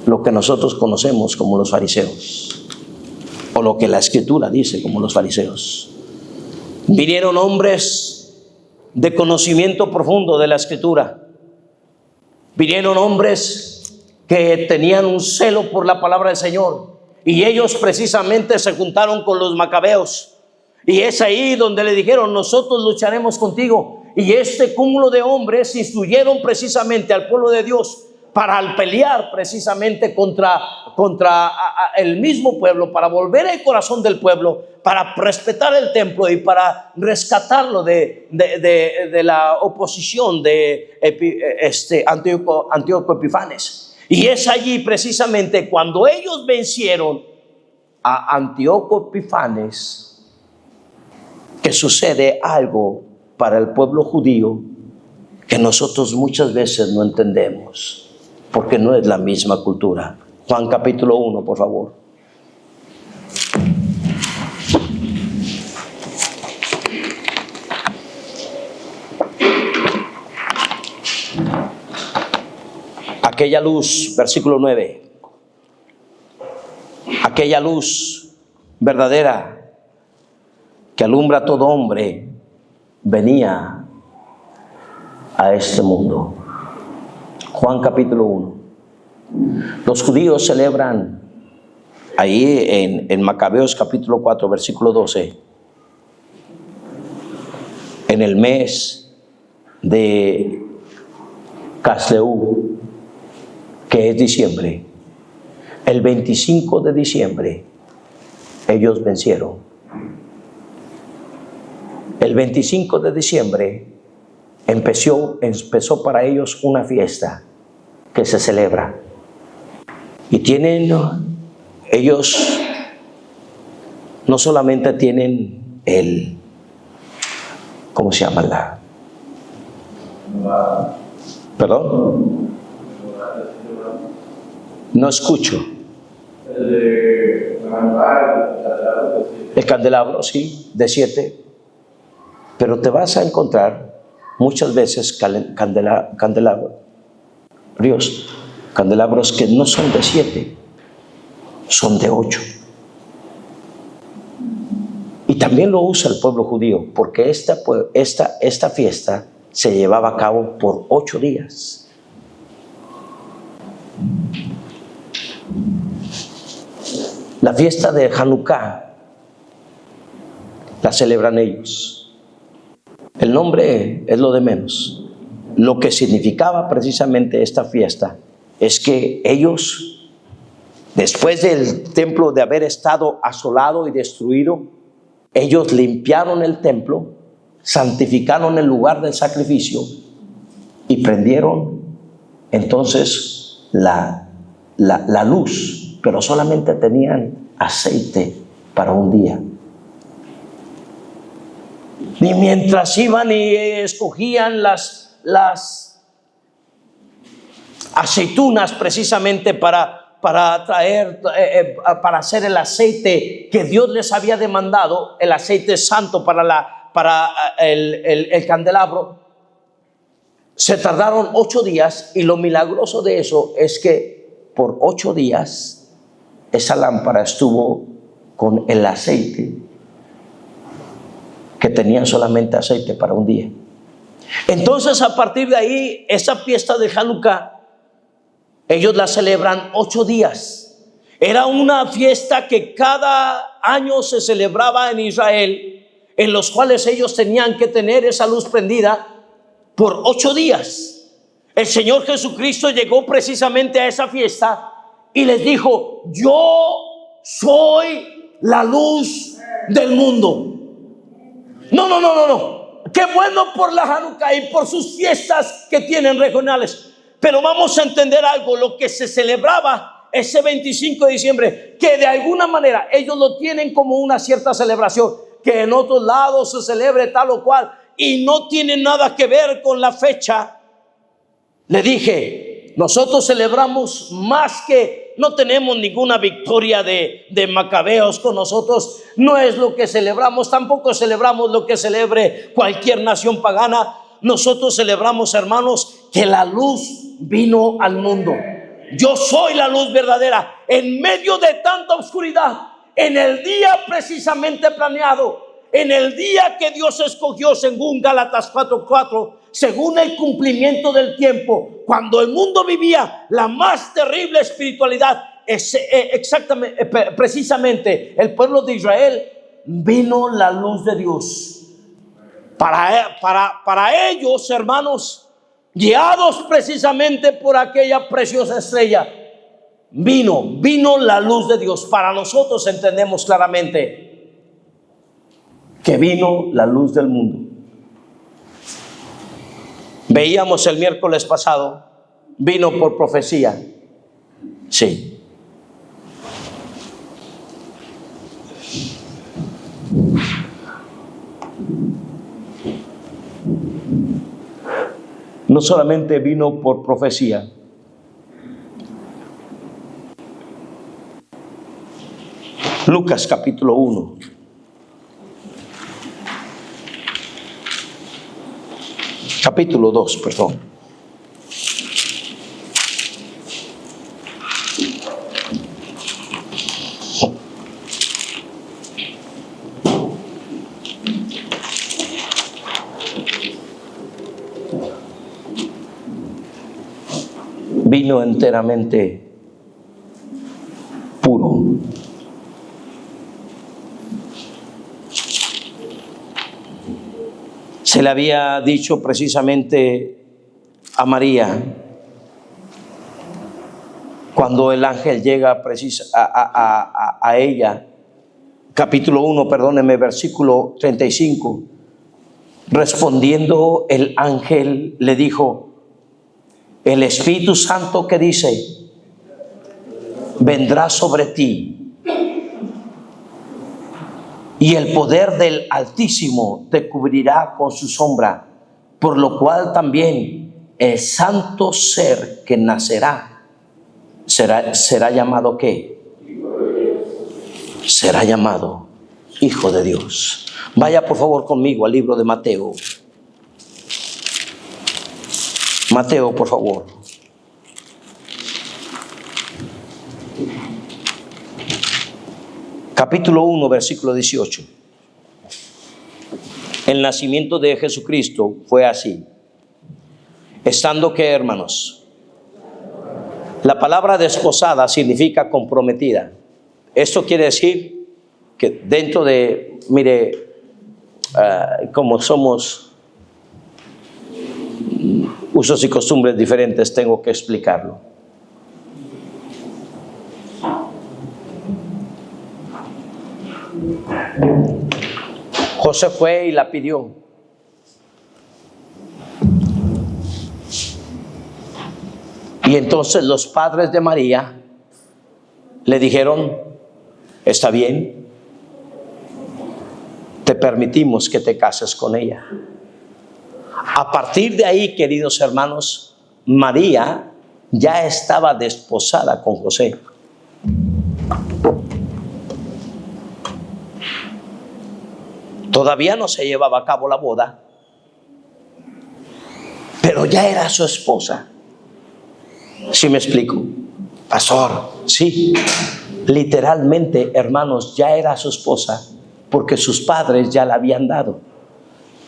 Speaker 2: lo que nosotros conocemos como los fariseos, o lo que la Escritura dice como los fariseos. Vinieron hombres de conocimiento profundo de la Escritura. Vinieron hombres que tenían un celo por la palabra del Señor, y ellos precisamente se juntaron con los macabeos, y es ahí donde le dijeron, nosotros lucharemos contigo. Y este cúmulo de hombres instruyeron precisamente al pueblo de Dios para pelear precisamente contra el mismo pueblo, para volver el corazón del pueblo, para respetar el templo y para rescatarlo de la oposición de Antíoco Epifanes. Y es allí precisamente cuando ellos vencieron a Antíoco Epifanes que sucede algo para el pueblo judío que nosotros muchas veces no entendemos, porque no es la misma cultura. Juan capítulo 1, por favor. Aquella luz, versículo 9. Aquella luz verdadera que alumbra a todo hombre venía a este mundo. Juan capítulo 1. Los judíos celebran ahí en Macabeos capítulo 4 versículo 12, en el mes de Casleu, que es diciembre, el 25 de diciembre ellos vencieron el 25 de diciembre empezó para ellos una fiesta que se celebra. Y ellos no solamente tienen ¿cómo se llama? ¿Perdón? No escucho. El candelabro, sí, de 7. Pero te vas a encontrar muchas veces candelabros que no son de 7, son de 8. Y también lo usa el pueblo judío, porque esta fiesta se llevaba a cabo por 8 días. La fiesta de Hanukkah la celebran ellos. El nombre es lo de menos. Lo que significaba precisamente esta fiesta es que ellos, después del templo de haber estado asolado y destruido, ellos limpiaron el templo, santificaron el lugar del sacrificio y prendieron entonces la luz, pero solamente tenían aceite para un día. Ni mientras iban y escogían las aceitunas precisamente para traer, para hacer el aceite que Dios les había demandado, el aceite santo para el candelabro, se tardaron 8 días. Y lo milagroso de eso es que por 8 días esa lámpara estuvo con el aceite, que tenían solamente aceite para un día. Entonces, a partir de ahí, esa fiesta de Hanukkah, ellos la celebran 8 días. Era una fiesta que cada año se celebraba en Israel, en los cuales ellos tenían que tener esa luz prendida por 8 días. El Señor Jesucristo llegó precisamente a esa fiesta y les dijo: yo soy la luz del mundo. No. Qué bueno por la Hanukkah y por sus fiestas que tienen regionales. Pero vamos a entender algo. Lo que se celebraba ese 25 de diciembre, que de alguna manera ellos lo tienen como una cierta celebración, que en otros lados se celebre tal o cual, y no tiene nada que ver con la fecha. Le dije, nosotros celebramos más que, no tenemos ninguna victoria de Macabeos con nosotros. No es lo que celebramos, tampoco celebramos lo que celebre cualquier nación pagana. Nosotros celebramos, hermanos, que la luz vino al mundo. Yo soy la luz verdadera en medio de tanta oscuridad, en el día precisamente planeado, en el día que Dios escogió, según Gálatas 4:4, según el cumplimiento del tiempo, cuando el mundo vivía la más terrible espiritualidad, exactamente, precisamente el pueblo de Israel, vino la luz de Dios. Para ellos, hermanos, guiados precisamente por aquella preciosa estrella, vino la luz de Dios. Para nosotros entendemos claramente que vino la luz del mundo. Veíamos el miércoles pasado, vino por profecía. Sí. No solamente vino por profecía, Lucas capítulo 1. Capítulo 2, perdón. Vino enteramente puro. Se le había dicho precisamente a María, cuando el ángel llega a ella, capítulo 1, perdónenme, versículo 35, Respondiendo el ángel le dijo: el Espíritu Santo que dice vendrá sobre ti, y el poder del Altísimo te cubrirá con su sombra, por lo cual también el santo ser que nacerá será llamado ¿qué? Será llamado Hijo de Dios. Vaya por favor conmigo al libro de Mateo. Mateo, por favor. Capítulo 1, versículo 18. El nacimiento de Jesucristo fue así. Estando ¿qué, hermanos? La palabra desposada significa comprometida. Esto quiere decir que dentro de, mire, como somos usos y costumbres diferentes, tengo que explicarlo. José fue y la pidió. Y entonces los padres de María le dijeron: está bien, te permitimos que te cases con ella. A partir de ahí, queridos hermanos, María ya estaba desposada con José. Todavía no se llevaba a cabo la boda, pero ya era su esposa. ¿Sí me explico? Pastor, sí, literalmente, hermanos, ya era su esposa, porque sus padres ya la habían dado.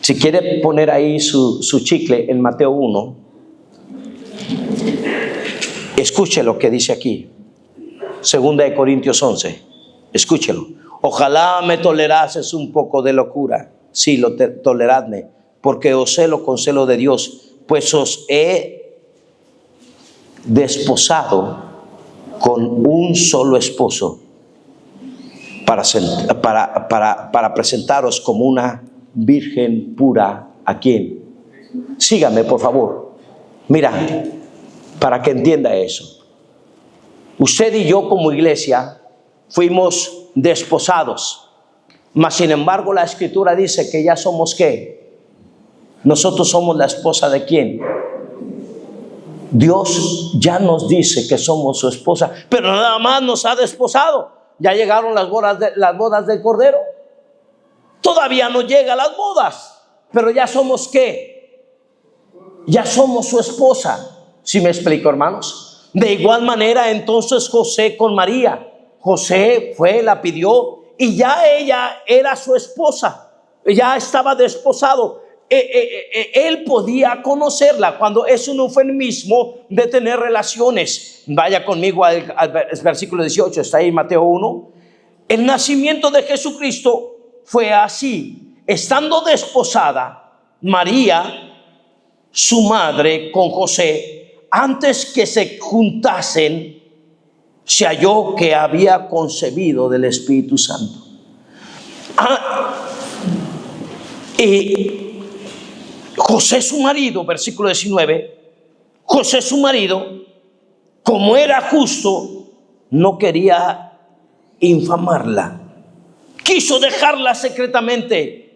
Speaker 2: Si quiere poner ahí su chicle en Mateo 1, escuche lo que dice aquí. 2 de Corintios 11, escúchelo. Ojalá me tolerases un poco de locura. Sí, toleradme, porque os celo con celo de Dios, pues os he desposado con un solo esposo para presentaros como una virgen pura. ¿A quién? Sígame, por favor. Mira, para que entienda eso. Usted y yo como iglesia fuimos desposados, mas sin embargo la Escritura dice que ya somos ¿qué? Nosotros somos la esposa de ¿quién? Dios ya nos dice que somos su esposa, pero nada más nos ha desposado. Ya llegaron las bodas del Cordero. Todavía no llegan las bodas, pero ya somos ¿qué? Ya somos su esposa. ¿Sí me explico, hermanos? De igual manera entonces José con María. José fue, la pidió y ya ella era su esposa, ya estaba desposado. Él podía conocerla cuando es un eufemismo de tener relaciones. Vaya conmigo al versículo 18, está ahí Mateo 1. El nacimiento de Jesucristo fue así. Estando desposada María, su madre, con José, antes que se juntasen, se halló que había concebido del Espíritu Santo. Y José su marido, versículo 19, José su marido, como era justo, no quería infamarla. Quiso dejarla secretamente.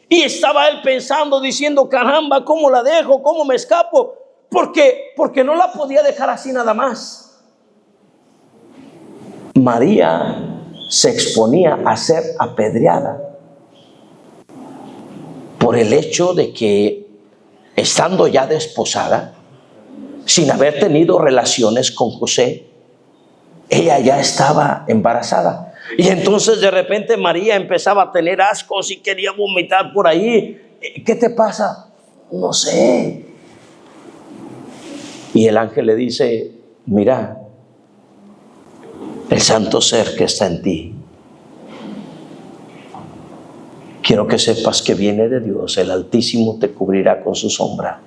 Speaker 2: Y estaba él pensando, diciendo: caramba, ¿cómo la dejo? ¿Cómo me escapo? Porque no la podía dejar así nada más. María se exponía a ser apedreada por el hecho de que, estando ya desposada, sin haber tenido relaciones con José, ella ya estaba embarazada. Y entonces de repente María empezaba a tener ascos y quería vomitar por ahí. ¿Qué te pasa? No sé. Y el ángel le dice: mira, el santo ser que está en ti, quiero que sepas que viene de Dios. El Altísimo te cubrirá con su sombra.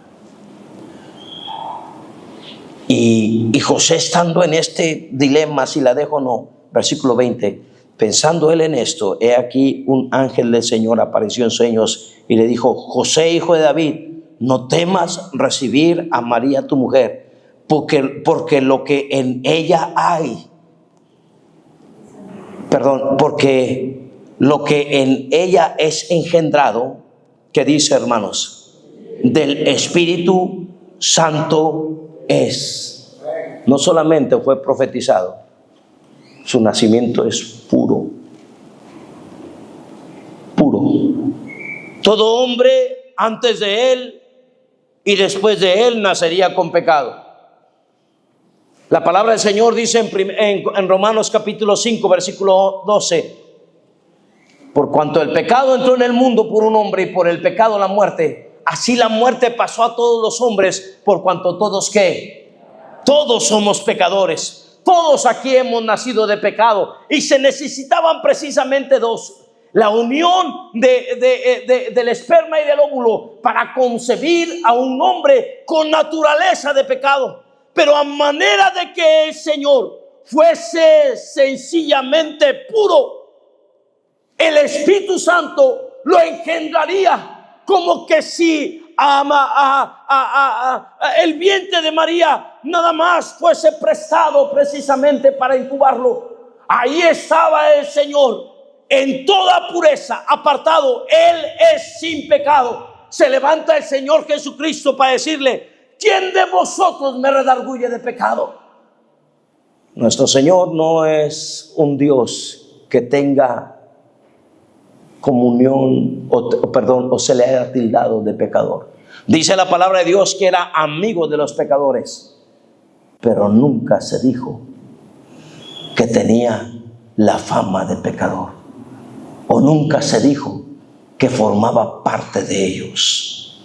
Speaker 2: Y José, estando en este dilema, si la dejo o no, versículo 20, pensando él en esto, he aquí un ángel del Señor apareció en sueños y le dijo: José, hijo de David, no temas recibir a María tu mujer, porque lo que en ella hay, porque lo que en ella es engendrado, que dice, hermanos, del Espíritu Santo es. No solamente fue profetizado, su nacimiento es puro. Puro. Todo hombre antes de él y después de él nacería con pecado. La palabra del Señor dice en Romanos capítulo 5, versículo 12: por cuanto el pecado entró en el mundo por un hombre y por el pecado la muerte, así la muerte pasó a todos los hombres, por cuanto todos, ¿qué? Todos somos pecadores. Todos aquí hemos nacido de pecado y se necesitaban precisamente dos: la unión del esperma y del óvulo para concebir a un hombre con naturaleza de pecado. Pero a manera de que el Señor fuese sencillamente puro, el Espíritu Santo lo engendraría, como que si el vientre de María nada más fuese prestado precisamente para incubarlo. Ahí estaba el Señor en toda pureza, apartado. Él es sin pecado. Se levanta el Señor Jesucristo para decirle: ¿quién de vosotros me redarguye de pecado? Nuestro Señor no es un Dios que tenga comunión o se le haya tildado de pecador. Dice la palabra de Dios que era amigo de los pecadores, pero nunca se dijo que tenía la fama de pecador, o nunca se dijo que formaba parte de ellos.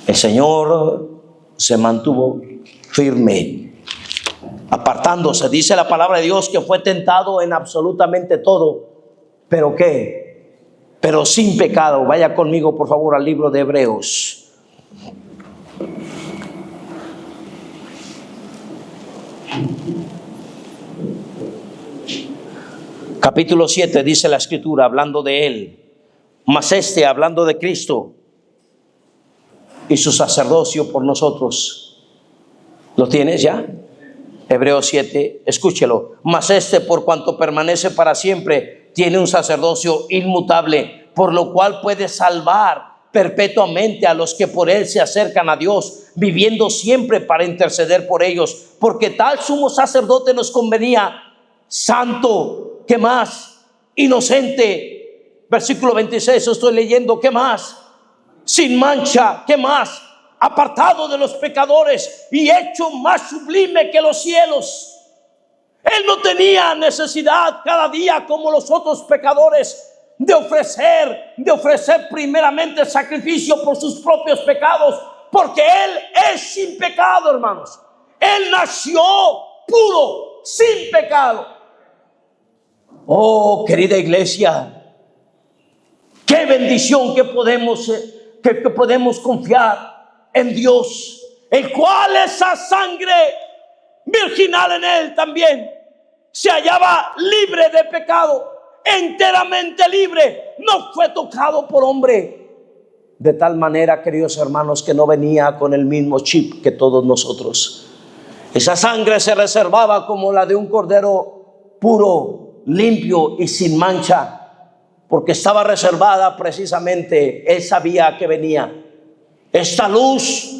Speaker 2: El Señor se mantuvo firme, apartándose. Dice la palabra de Dios que fue tentado en absolutamente todo, pero ¿qué? Pero sin pecado. Vaya conmigo por favor al libro de Hebreos. Capítulo 7, dice la Escritura, hablando de él: mas hablando de Cristo y su sacerdocio por nosotros. ¿Lo tienes ya? Hebreos 7, escúchelo. Mas por cuanto permanece para siempre, tiene un sacerdocio inmutable, por lo cual puede salvar perpetuamente a los que por él se acercan a Dios, viviendo siempre para interceder por ellos. Porque tal sumo sacerdote nos convenía, santo, ¿qué más? Inocente. Versículo 26, estoy leyendo, ¿qué más? Sin mancha, ¿qué más? Apartado de los pecadores y hecho más sublime que los cielos. Él no tenía necesidad cada día como los otros pecadores de ofrecer primeramente sacrificio por sus propios pecados, porque él es sin pecado, hermanos. Él nació puro, sin pecado. Oh, querida iglesia, qué bendición que podemos confiar en Dios, el cual esa sangre virginal en él también se hallaba libre de pecado, enteramente libre, no fue tocado por hombre. De tal manera, queridos hermanos, que no venía con el mismo chip que todos nosotros. Esa sangre se reservaba como la de un cordero puro, limpio y sin mancha, porque estaba reservada precisamente. Él sabía que venía esta luz,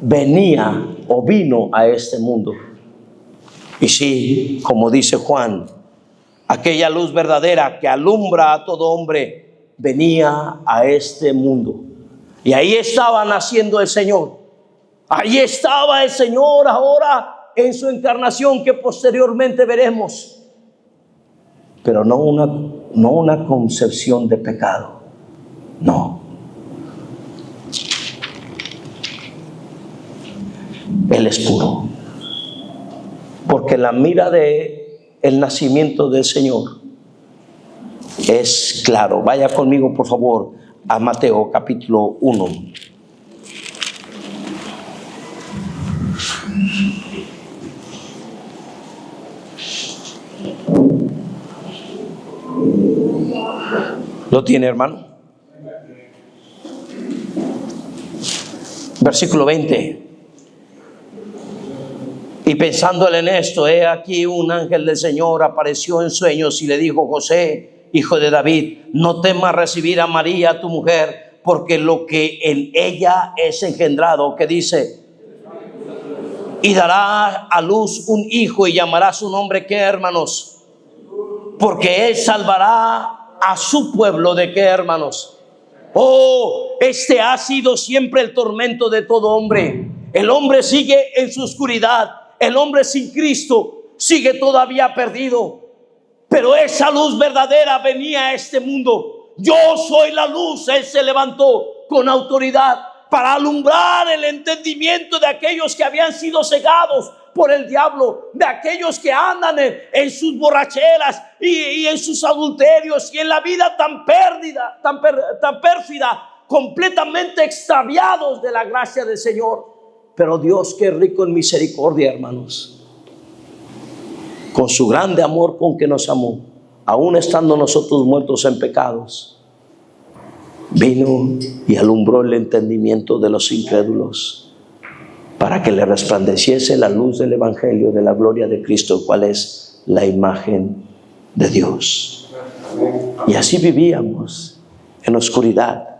Speaker 2: venía o vino a este mundo. Y sí, como dice Juan, aquella luz verdadera que alumbra a todo hombre venía a este mundo. Y ahí estaba naciendo el Señor. Ahí estaba el Señor ahora en su encarnación, que posteriormente veremos. Pero no una concepción de pecado. No. Él es puro. Porque la mira de el nacimiento del Señor es claro. Vaya conmigo, por favor, a Mateo capítulo 1. ¿Lo tiene, hermano? Versículo 20. Y pensando él en esto, he aquí un ángel del Señor apareció en sueños y le dijo: José, hijo de David, no temas recibir a María, tu mujer, porque lo que en ella es engendrado, que dice, y dará a luz un hijo y llamará su nombre, ¿qué, hermanos? Porque él salvará a su pueblo, ¿de qué, hermanos? Oh, este ha sido siempre el tormento de todo hombre. El hombre sigue en su oscuridad. El hombre sin Cristo sigue todavía perdido. Pero esa luz verdadera venía a este mundo. Yo soy la luz. Él se levantó con autoridad para alumbrar el entendimiento de aquellos que habían sido cegados por el diablo, de aquellos que andan en sus borracheras y en sus adulterios y en la vida tan pérfida, completamente extraviados de la gracia del Señor. Pero Dios, que es rico en misericordia, hermanos, con su grande amor con que nos amó, aún estando nosotros muertos en pecados, vino y alumbró el entendimiento de los incrédulos, para que le resplandeciese la luz del Evangelio de la gloria de Cristo, cual es la imagen de Dios. Y así vivíamos en oscuridad.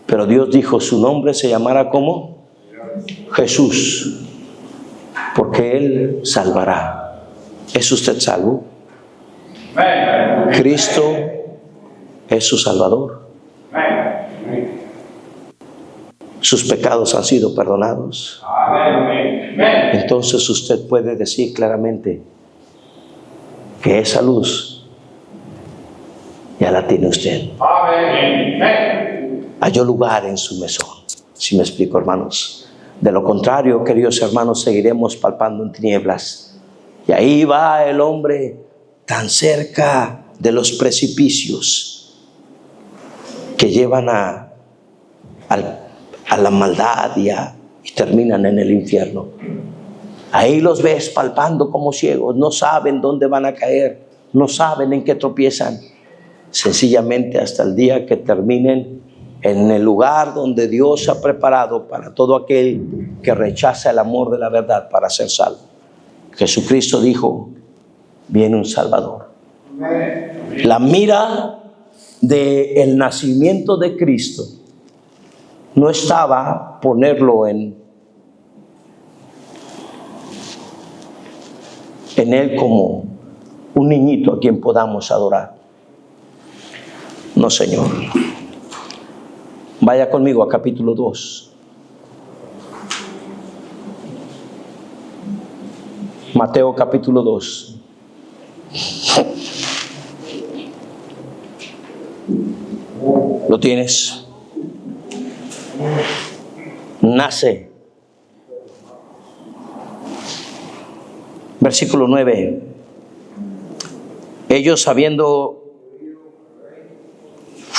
Speaker 2: Pero Dios dijo: su nombre se llamará ¿cómo? Jesús, porque Él salvará. ¿Es usted salvo? Cristo es su Salvador. Sus pecados han sido perdonados. Entonces usted puede decir claramente que esa luz ya la tiene usted. Halló lugar en su mesón. ¿Sí me explico, hermanos? De lo contrario, queridos hermanos, seguiremos palpando en tinieblas. Y ahí va el hombre tan cerca de los precipicios que llevan a la maldad y terminan en el infierno. Ahí los ves palpando como ciegos, no saben dónde van a caer, no saben en qué tropiezan, sencillamente hasta el día que terminen en el lugar donde Dios ha preparado para todo aquel que rechaza el amor de la verdad para ser salvo. Jesucristo dijo: viene un Salvador. La mira del nacimiento de Cristo no estaba ponerlo en Él como un niñito a quien podamos adorar. No, Señor. Vaya conmigo a capítulo 2. Mateo capítulo 2. ¿Lo tienes? Nace. Versículo 9. Ellos, habiendo,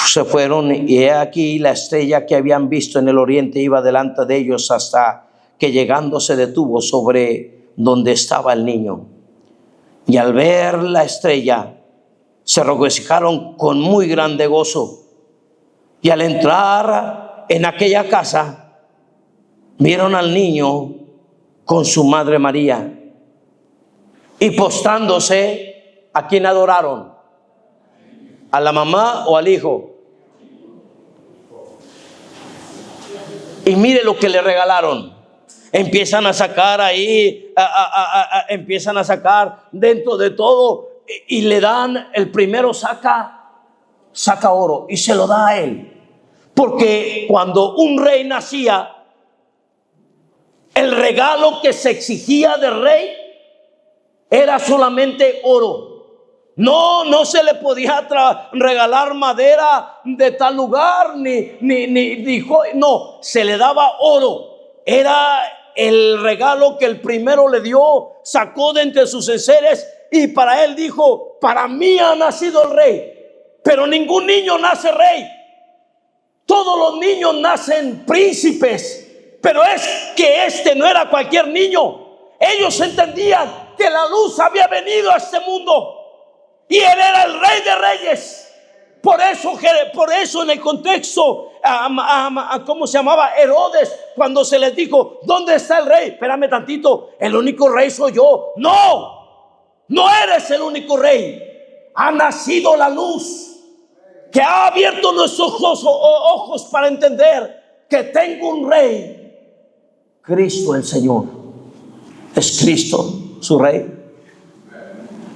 Speaker 2: se fueron, y he aquí la estrella que habían visto en el oriente iba delante de ellos, hasta que llegando se detuvo sobre donde estaba el niño. Y al ver la estrella se regocijaron con muy grande gozo. Y al entrar en aquella casa, vieron al niño con su madre María. Y postrándose, ¿a quién adoraron? ¿A la mamá o al hijo? Y mire lo que le regalaron. Empiezan a sacar ahí, empiezan a sacar dentro de todo, y le dan, el primero saca oro y se lo da a él. Porque cuando un rey nacía, el regalo que se exigía del rey era solamente oro. No se le podía regalar madera de tal lugar, no, se le daba oro. Era el regalo que el primero le dio, sacó de entre sus enseres, y para él dijo: para mí ha nacido el rey. Pero ningún niño nace rey. Todos los niños nacen príncipes. Pero es que este no era cualquier niño. Ellos entendían que la luz había venido a este mundo y él era el Rey de Reyes. Por eso en el contexto, ¿cómo se llamaba? Herodes, cuando se les dijo, ¿dónde está el rey? Espérame tantito, el único rey soy yo. No eres el único rey. Ha nacido la luz que ha abierto nuestros ojos para entender que tengo un rey, Cristo el Señor. Es Cristo su rey.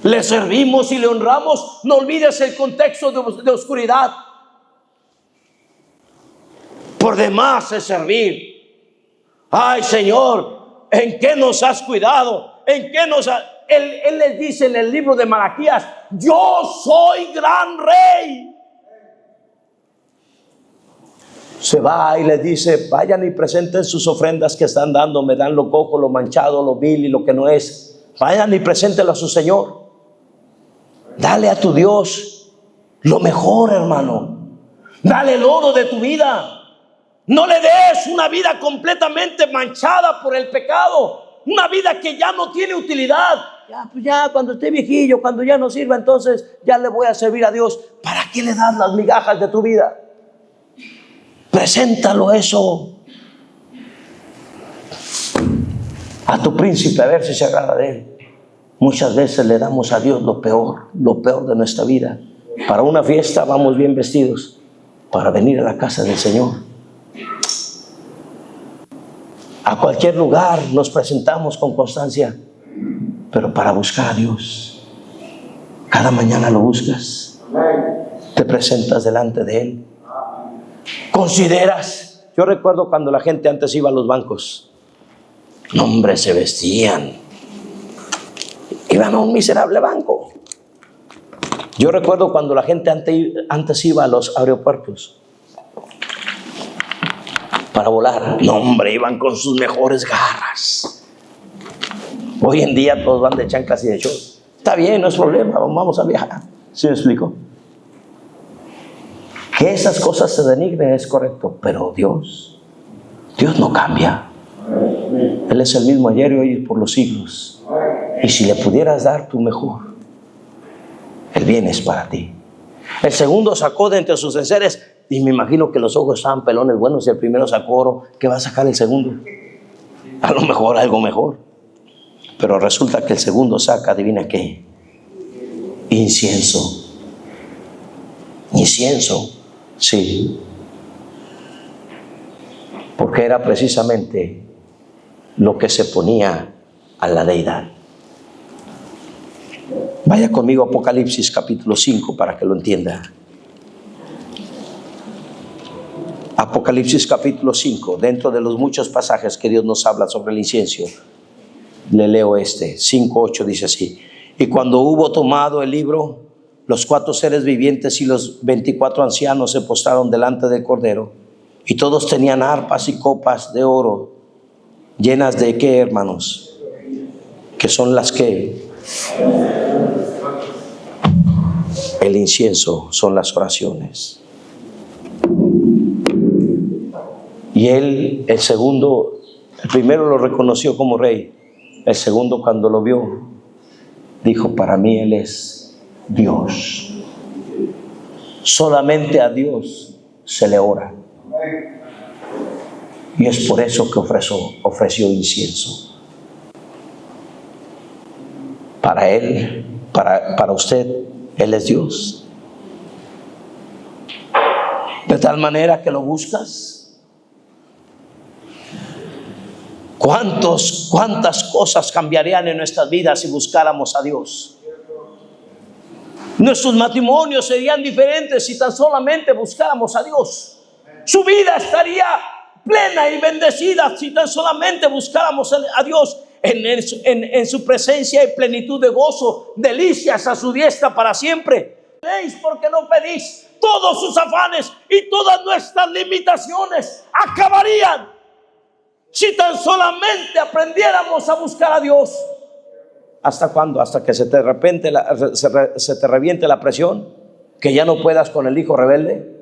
Speaker 2: Le servimos y le honramos. No olvides el contexto de oscuridad. Por demás es servir. Ay, Señor, ¿en qué nos has cuidado? ¿En qué nos has... Él les dice en el libro de Malaquías, yo soy gran rey. Se va y les dice, vayan y presenten sus ofrendas que están dando. Me dan lo cojo, lo manchado, lo vil y lo que no es. Vayan y preséntelo a su Señor. Dale a tu Dios lo mejor, hermano. Dale el oro de tu vida. No le des una vida completamente manchada por el pecado. Una vida que ya no tiene utilidad. Ya cuando esté viejillo, cuando ya no sirva, entonces ya le voy a servir a Dios. ¿Para qué le das las migajas de tu vida? Preséntalo eso a tu príncipe, a ver si se agrada de él. Muchas veces le damos a Dios lo peor de nuestra vida. Para una fiesta vamos bien vestidos, para venir a la casa del Señor. A cualquier lugar nos presentamos con constancia, pero para buscar a Dios. Cada mañana lo buscas, te presentas delante de Él. Consideras. Yo recuerdo cuando la gente antes iba a los bancos. No, hombre, se vestían. Iban a un miserable banco. Yo recuerdo cuando la gente antes iba a los aeropuertos para volar. No, hombre, iban con sus mejores garras. Hoy en día todos van de chanclas y de shorts. Está bien, no es problema, vamos a viajar. ¿Sí me explico? Que esas cosas se denigren es correcto, pero Dios no cambia. Él es el mismo ayer y hoy y por los siglos. Y si le pudieras dar tu mejor, el bien es para ti. El segundo sacó de entre sus enseres, y me imagino que los ojos estaban pelones. Bueno, si el primero sacó oro, ¿qué va a sacar el segundo? A lo mejor algo mejor. Pero resulta que el segundo saca, adivina qué, incienso. Incienso, sí. Porque era precisamente lo que se ponía a la deidad. Vaya conmigo a Apocalipsis capítulo 5 para que lo entienda. Apocalipsis capítulo 5, dentro de los muchos pasajes que Dios nos habla sobre el incienso, le leo 5:8, dice así: y cuando hubo tomado el libro, los 4 seres vivientes y los 24 ancianos se postraron delante del Cordero, y todos tenían arpas y copas de oro, llenas de ¿qué, hermanos? Que son las que el incienso, son las oraciones. Y él, el segundo, el primero lo reconoció como rey. El segundo, cuando lo vio, dijo: para mí Él es Dios. Solamente a Dios se le ora. Y es por eso que ofreció incienso. Para Él, para usted, Él es Dios. De tal manera que lo buscas. ¿Cuántas cosas cambiarían en nuestras vidas si buscáramos a Dios? Nuestros matrimonios serían diferentes si tan solamente buscáramos a Dios. Su vida estaría plena y bendecida si tan solamente buscáramos a Dios. En su presencia hay plenitud de gozo, delicias a su diestra para siempre. ¿Veis por qué no pedís? Todos sus afanes y todas nuestras limitaciones acabarían si tan solamente aprendiéramos a buscar a Dios. ¿Hasta cuándo? Hasta que se te reviente la presión, que ya no puedas con el hijo rebelde,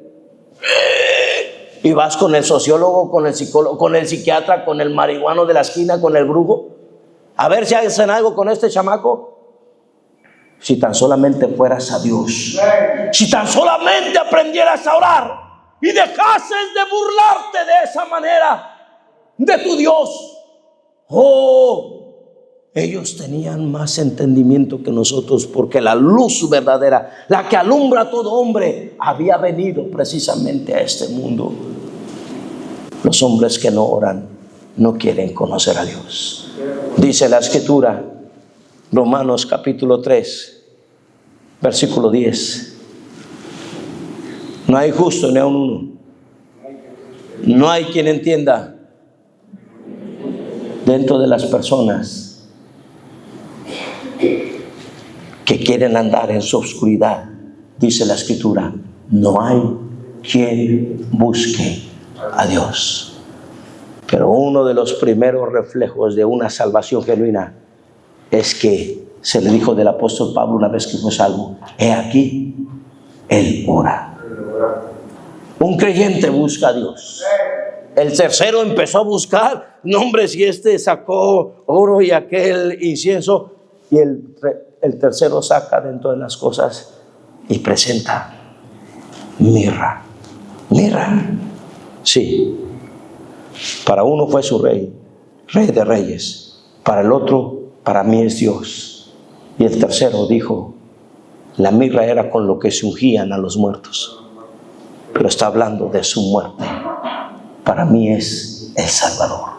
Speaker 2: y vas con el sociólogo, con el psicólogo, con el psiquiatra, con el marihuano de la esquina, con el brujo, a ver si hacen algo con este chamaco. Si tan solamente fueras a Dios, si tan solamente aprendieras a orar y dejases de burlarte de esa manera de tu Dios. Oh, ellos tenían más entendimiento que nosotros, porque la luz verdadera, la que alumbra a todo hombre, había venido precisamente a este mundo. Los hombres que no oran no quieren conocer a Dios. Dice la Escritura, Romanos capítulo 3, versículo 10. No hay justo ni aun uno. No hay quien entienda. Dentro de las personas que quieren andar en su oscuridad, dice la Escritura, no hay quien busque a Dios. Pero uno de los primeros reflejos de una salvación genuina es que se le dijo del apóstol Pablo una vez que fue salvo: he aquí, él ora. Un creyente busca a Dios. El tercero empezó a buscar nombres, y este sacó oro y aquel incienso, y el tercero saca dentro de las cosas y presenta mirra. Mirra, sí. Para uno fue su rey, rey de reyes. Para el otro, para mí es Dios. Y el tercero dijo, la mirra era con lo que se ungían a los muertos, pero está hablando de su muerte. Para mí es el Salvador.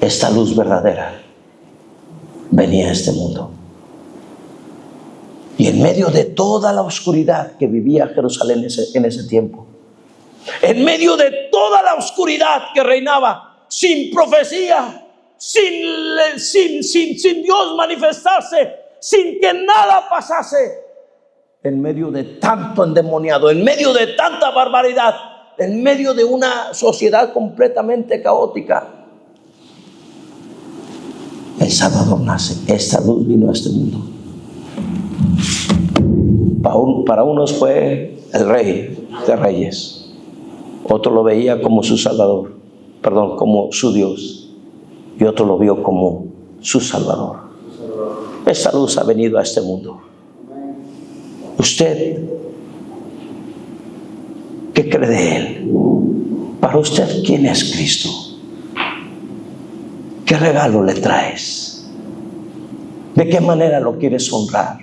Speaker 2: Esta luz verdadera venía a este mundo. Y en medio de toda la oscuridad que vivía Jerusalén en ese tiempo, en medio de toda la oscuridad que reinaba, sin profecía, sin Dios manifestarse, sin que nada pasase, en medio de tanto endemoniado, en medio de tanta barbaridad, en medio de una sociedad completamente caótica, el Salvador nace. Esta luz vino a este mundo. Para unos fue el Rey de Reyes, otro lo veía como su Salvador, como su Dios, y otro lo vio como su Salvador. Esta luz ha venido a este mundo. Usted, ¿qué cree de Él? Para usted, ¿quién es Cristo? ¿Qué regalo le traes? ¿De qué manera lo quieres honrar?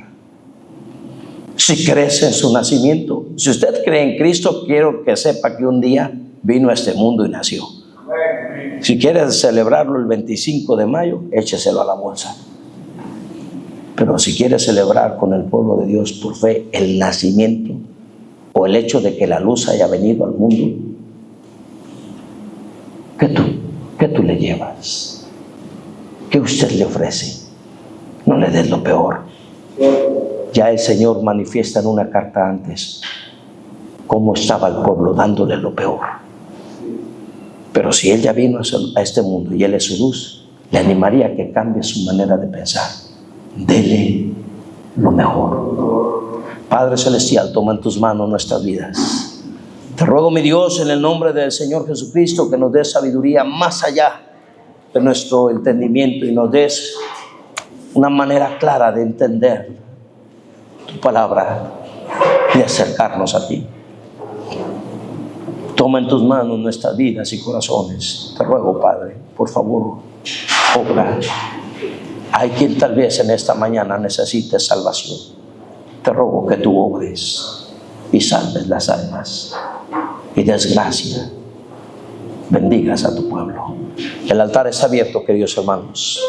Speaker 2: Si crees en su nacimiento, si usted cree en Cristo, quiero que sepa que un día vino a este mundo y nació. Si quieres celebrarlo el 25 de mayo, écheselo a la bolsa. Pero si quieres celebrar con el pueblo de Dios por fe el nacimiento o el hecho de que la luz haya venido al mundo, ¿qué tú le llevas? ¿Qué usted le ofrece? No le des lo peor. Ya el Señor manifiesta en una carta antes cómo estaba el pueblo dándole lo peor. Pero si Él ya vino a este mundo y Él es su luz, le animaría a que cambie su manera de pensar. Dele lo mejor. Padre Celestial, toma en tus manos nuestras vidas. Te ruego, mi Dios, en el nombre del Señor Jesucristo, que nos des sabiduría más allá de nuestro entendimiento y nos des una manera clara de entender tu palabra y acercarnos a ti. Toma en tus manos nuestras vidas y corazones. Te ruego, Padre, por favor, obra. Hay quien tal vez en esta mañana necesite salvación. Te ruego que tú obres y salves las almas y des gracia. Bendigas a tu pueblo. El altar está abierto, queridos hermanos.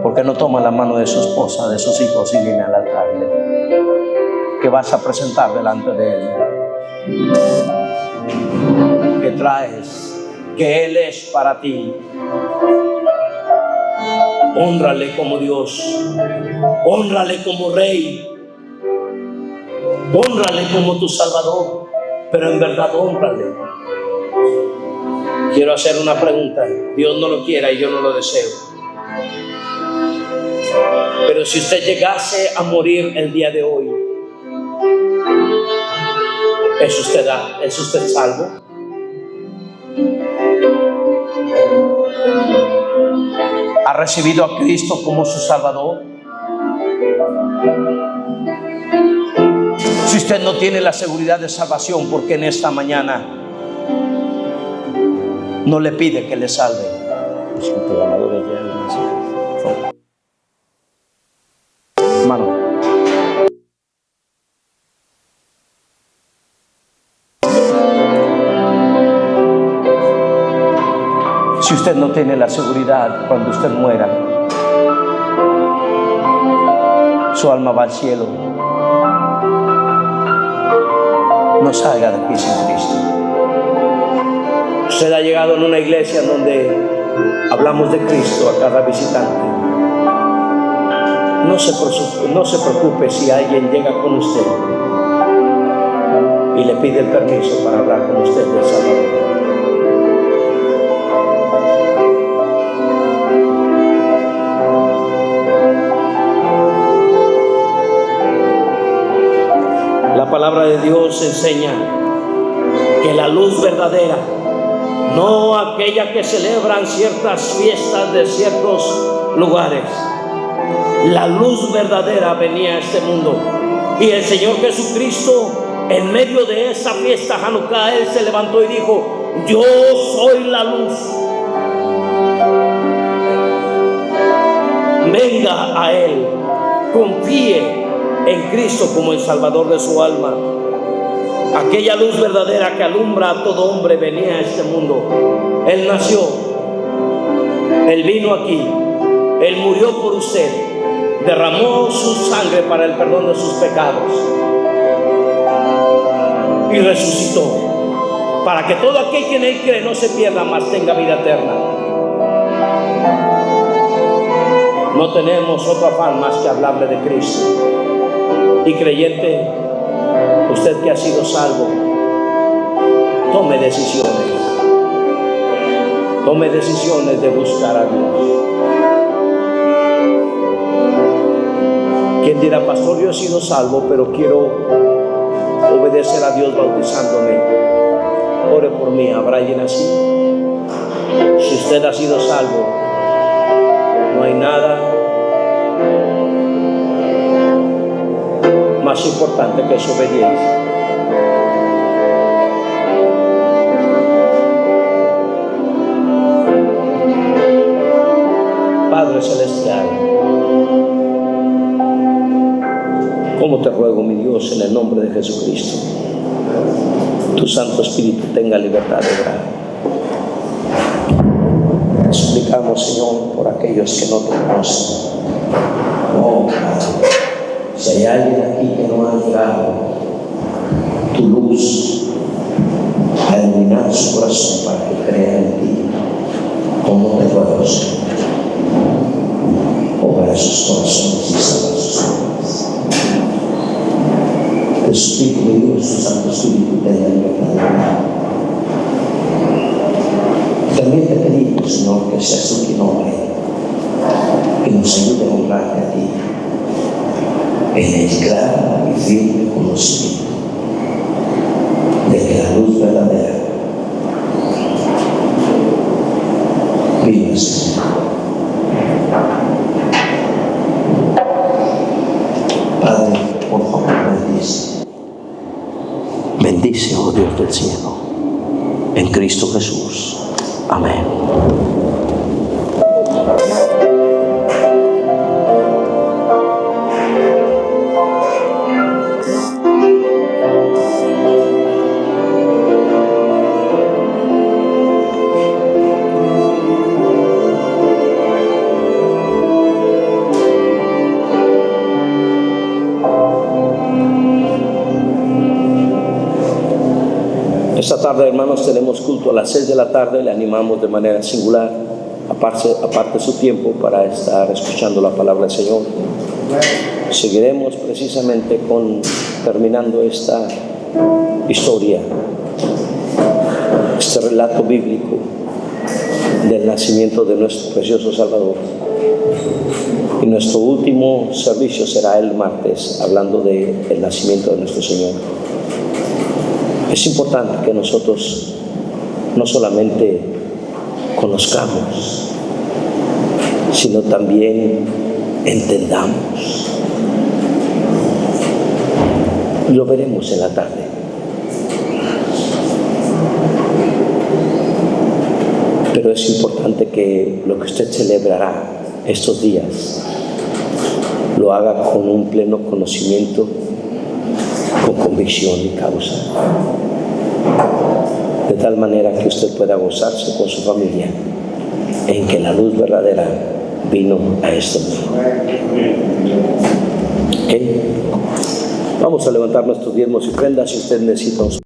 Speaker 2: ¿Por qué no toma la mano de su esposa, de sus hijos y viene al altar? ¿Qué vas a presentar delante de Él? ¿Qué traes? Que Él es para ti. Hónrale como Dios, hónrale como Rey, hónrale como tu Salvador, pero en verdad hónrale. Quiero hacer una pregunta. Dios no lo quiera y yo no lo deseo, pero si usted llegase a morir el día de hoy, ¿es usted salvo? ¿Ha recibido a Cristo como su Salvador? Si usted no tiene la seguridad de salvación, ¿por qué en esta mañana no le pide que le salve? Hermano, si usted no tiene la seguridad, cuando usted muera, su alma va al cielo. No salga de aquí sin Cristo. Usted ha llegado en una iglesia donde hablamos de Cristo a cada visitante. No se preocupe si alguien llega con usted y le pide el permiso para hablar con usted del Salvador. La palabra de Dios enseña que la luz verdadera, no aquella que celebran ciertas fiestas de ciertos lugares, la luz verdadera venía a este mundo. Y el Señor Jesucristo, en medio de esa fiesta Hanukkah, Él se levantó y dijo: yo soy la luz. Venga a Él, confíe en Cristo como el Salvador de su alma. Aquella luz verdadera que alumbra a todo hombre venía a este mundo. Él nació, Él vino aquí, Él murió por usted, derramó su sangre para el perdón de sus pecados y resucitó para que todo aquel que en Él cree no se pierda, mas tenga vida eterna. No tenemos otro afán más que hablarle de Cristo. Y creyente, usted que ha sido salvo, tome decisiones de buscar a Dios. ¿Quién dirá: pastor, yo he sido salvo, pero quiero obedecer a Dios bautizándome? Ore por mí. ¿Habrá alguien así? Si usted ha sido salvo, no hay nada más importante que su obediencia. Padre Celestial, ¿cómo te ruego, mi Dios, en el nombre de Jesucristo, tu Santo Espíritu tenga libertad de obrar? Suplicamos, Señor, por aquellos que no te conocen. Oh, Padre, si hay alguien aquí que no ha llegado tu luz a iluminar su corazón para que crea en ti, ¿cómo te ruego, Señor? Obra sus corazones y salva sus almas. Te suplico, mi Dios, tu Santo Espíritu tenga libertad de obrar. También te pedimos, Señor, que seas tú quien obre, que nos ayude a honrarte a ti en el claro y firme conocimiento de que la luz verdadera vive, Señor. Padre, por favor, bendice. Bendice, oh Dios del cielo, en Cristo Jesús. Amén. Esta tarde, hermanos, tenemos culto a las 6 de la tarde. Le animamos de manera singular, aparte su tiempo para estar escuchando la palabra del Señor. Seguiremos precisamente terminando esta historia, este relato bíblico del nacimiento de nuestro precioso Salvador. Y nuestro último servicio será el martes, hablando del nacimiento de nuestro Señor. Es importante que nosotros no solamente conozcamos, sino también entendamos. Lo veremos en la tarde. Pero es importante que lo que usted celebrará estos días lo haga con un pleno conocimiento, con convicción y causa, de tal manera que usted pueda gozarse con su familia en que la luz verdadera vino a este mundo. ¿Okay? Vamos a levantar nuestros diezmos y ofrendas si usted necesita un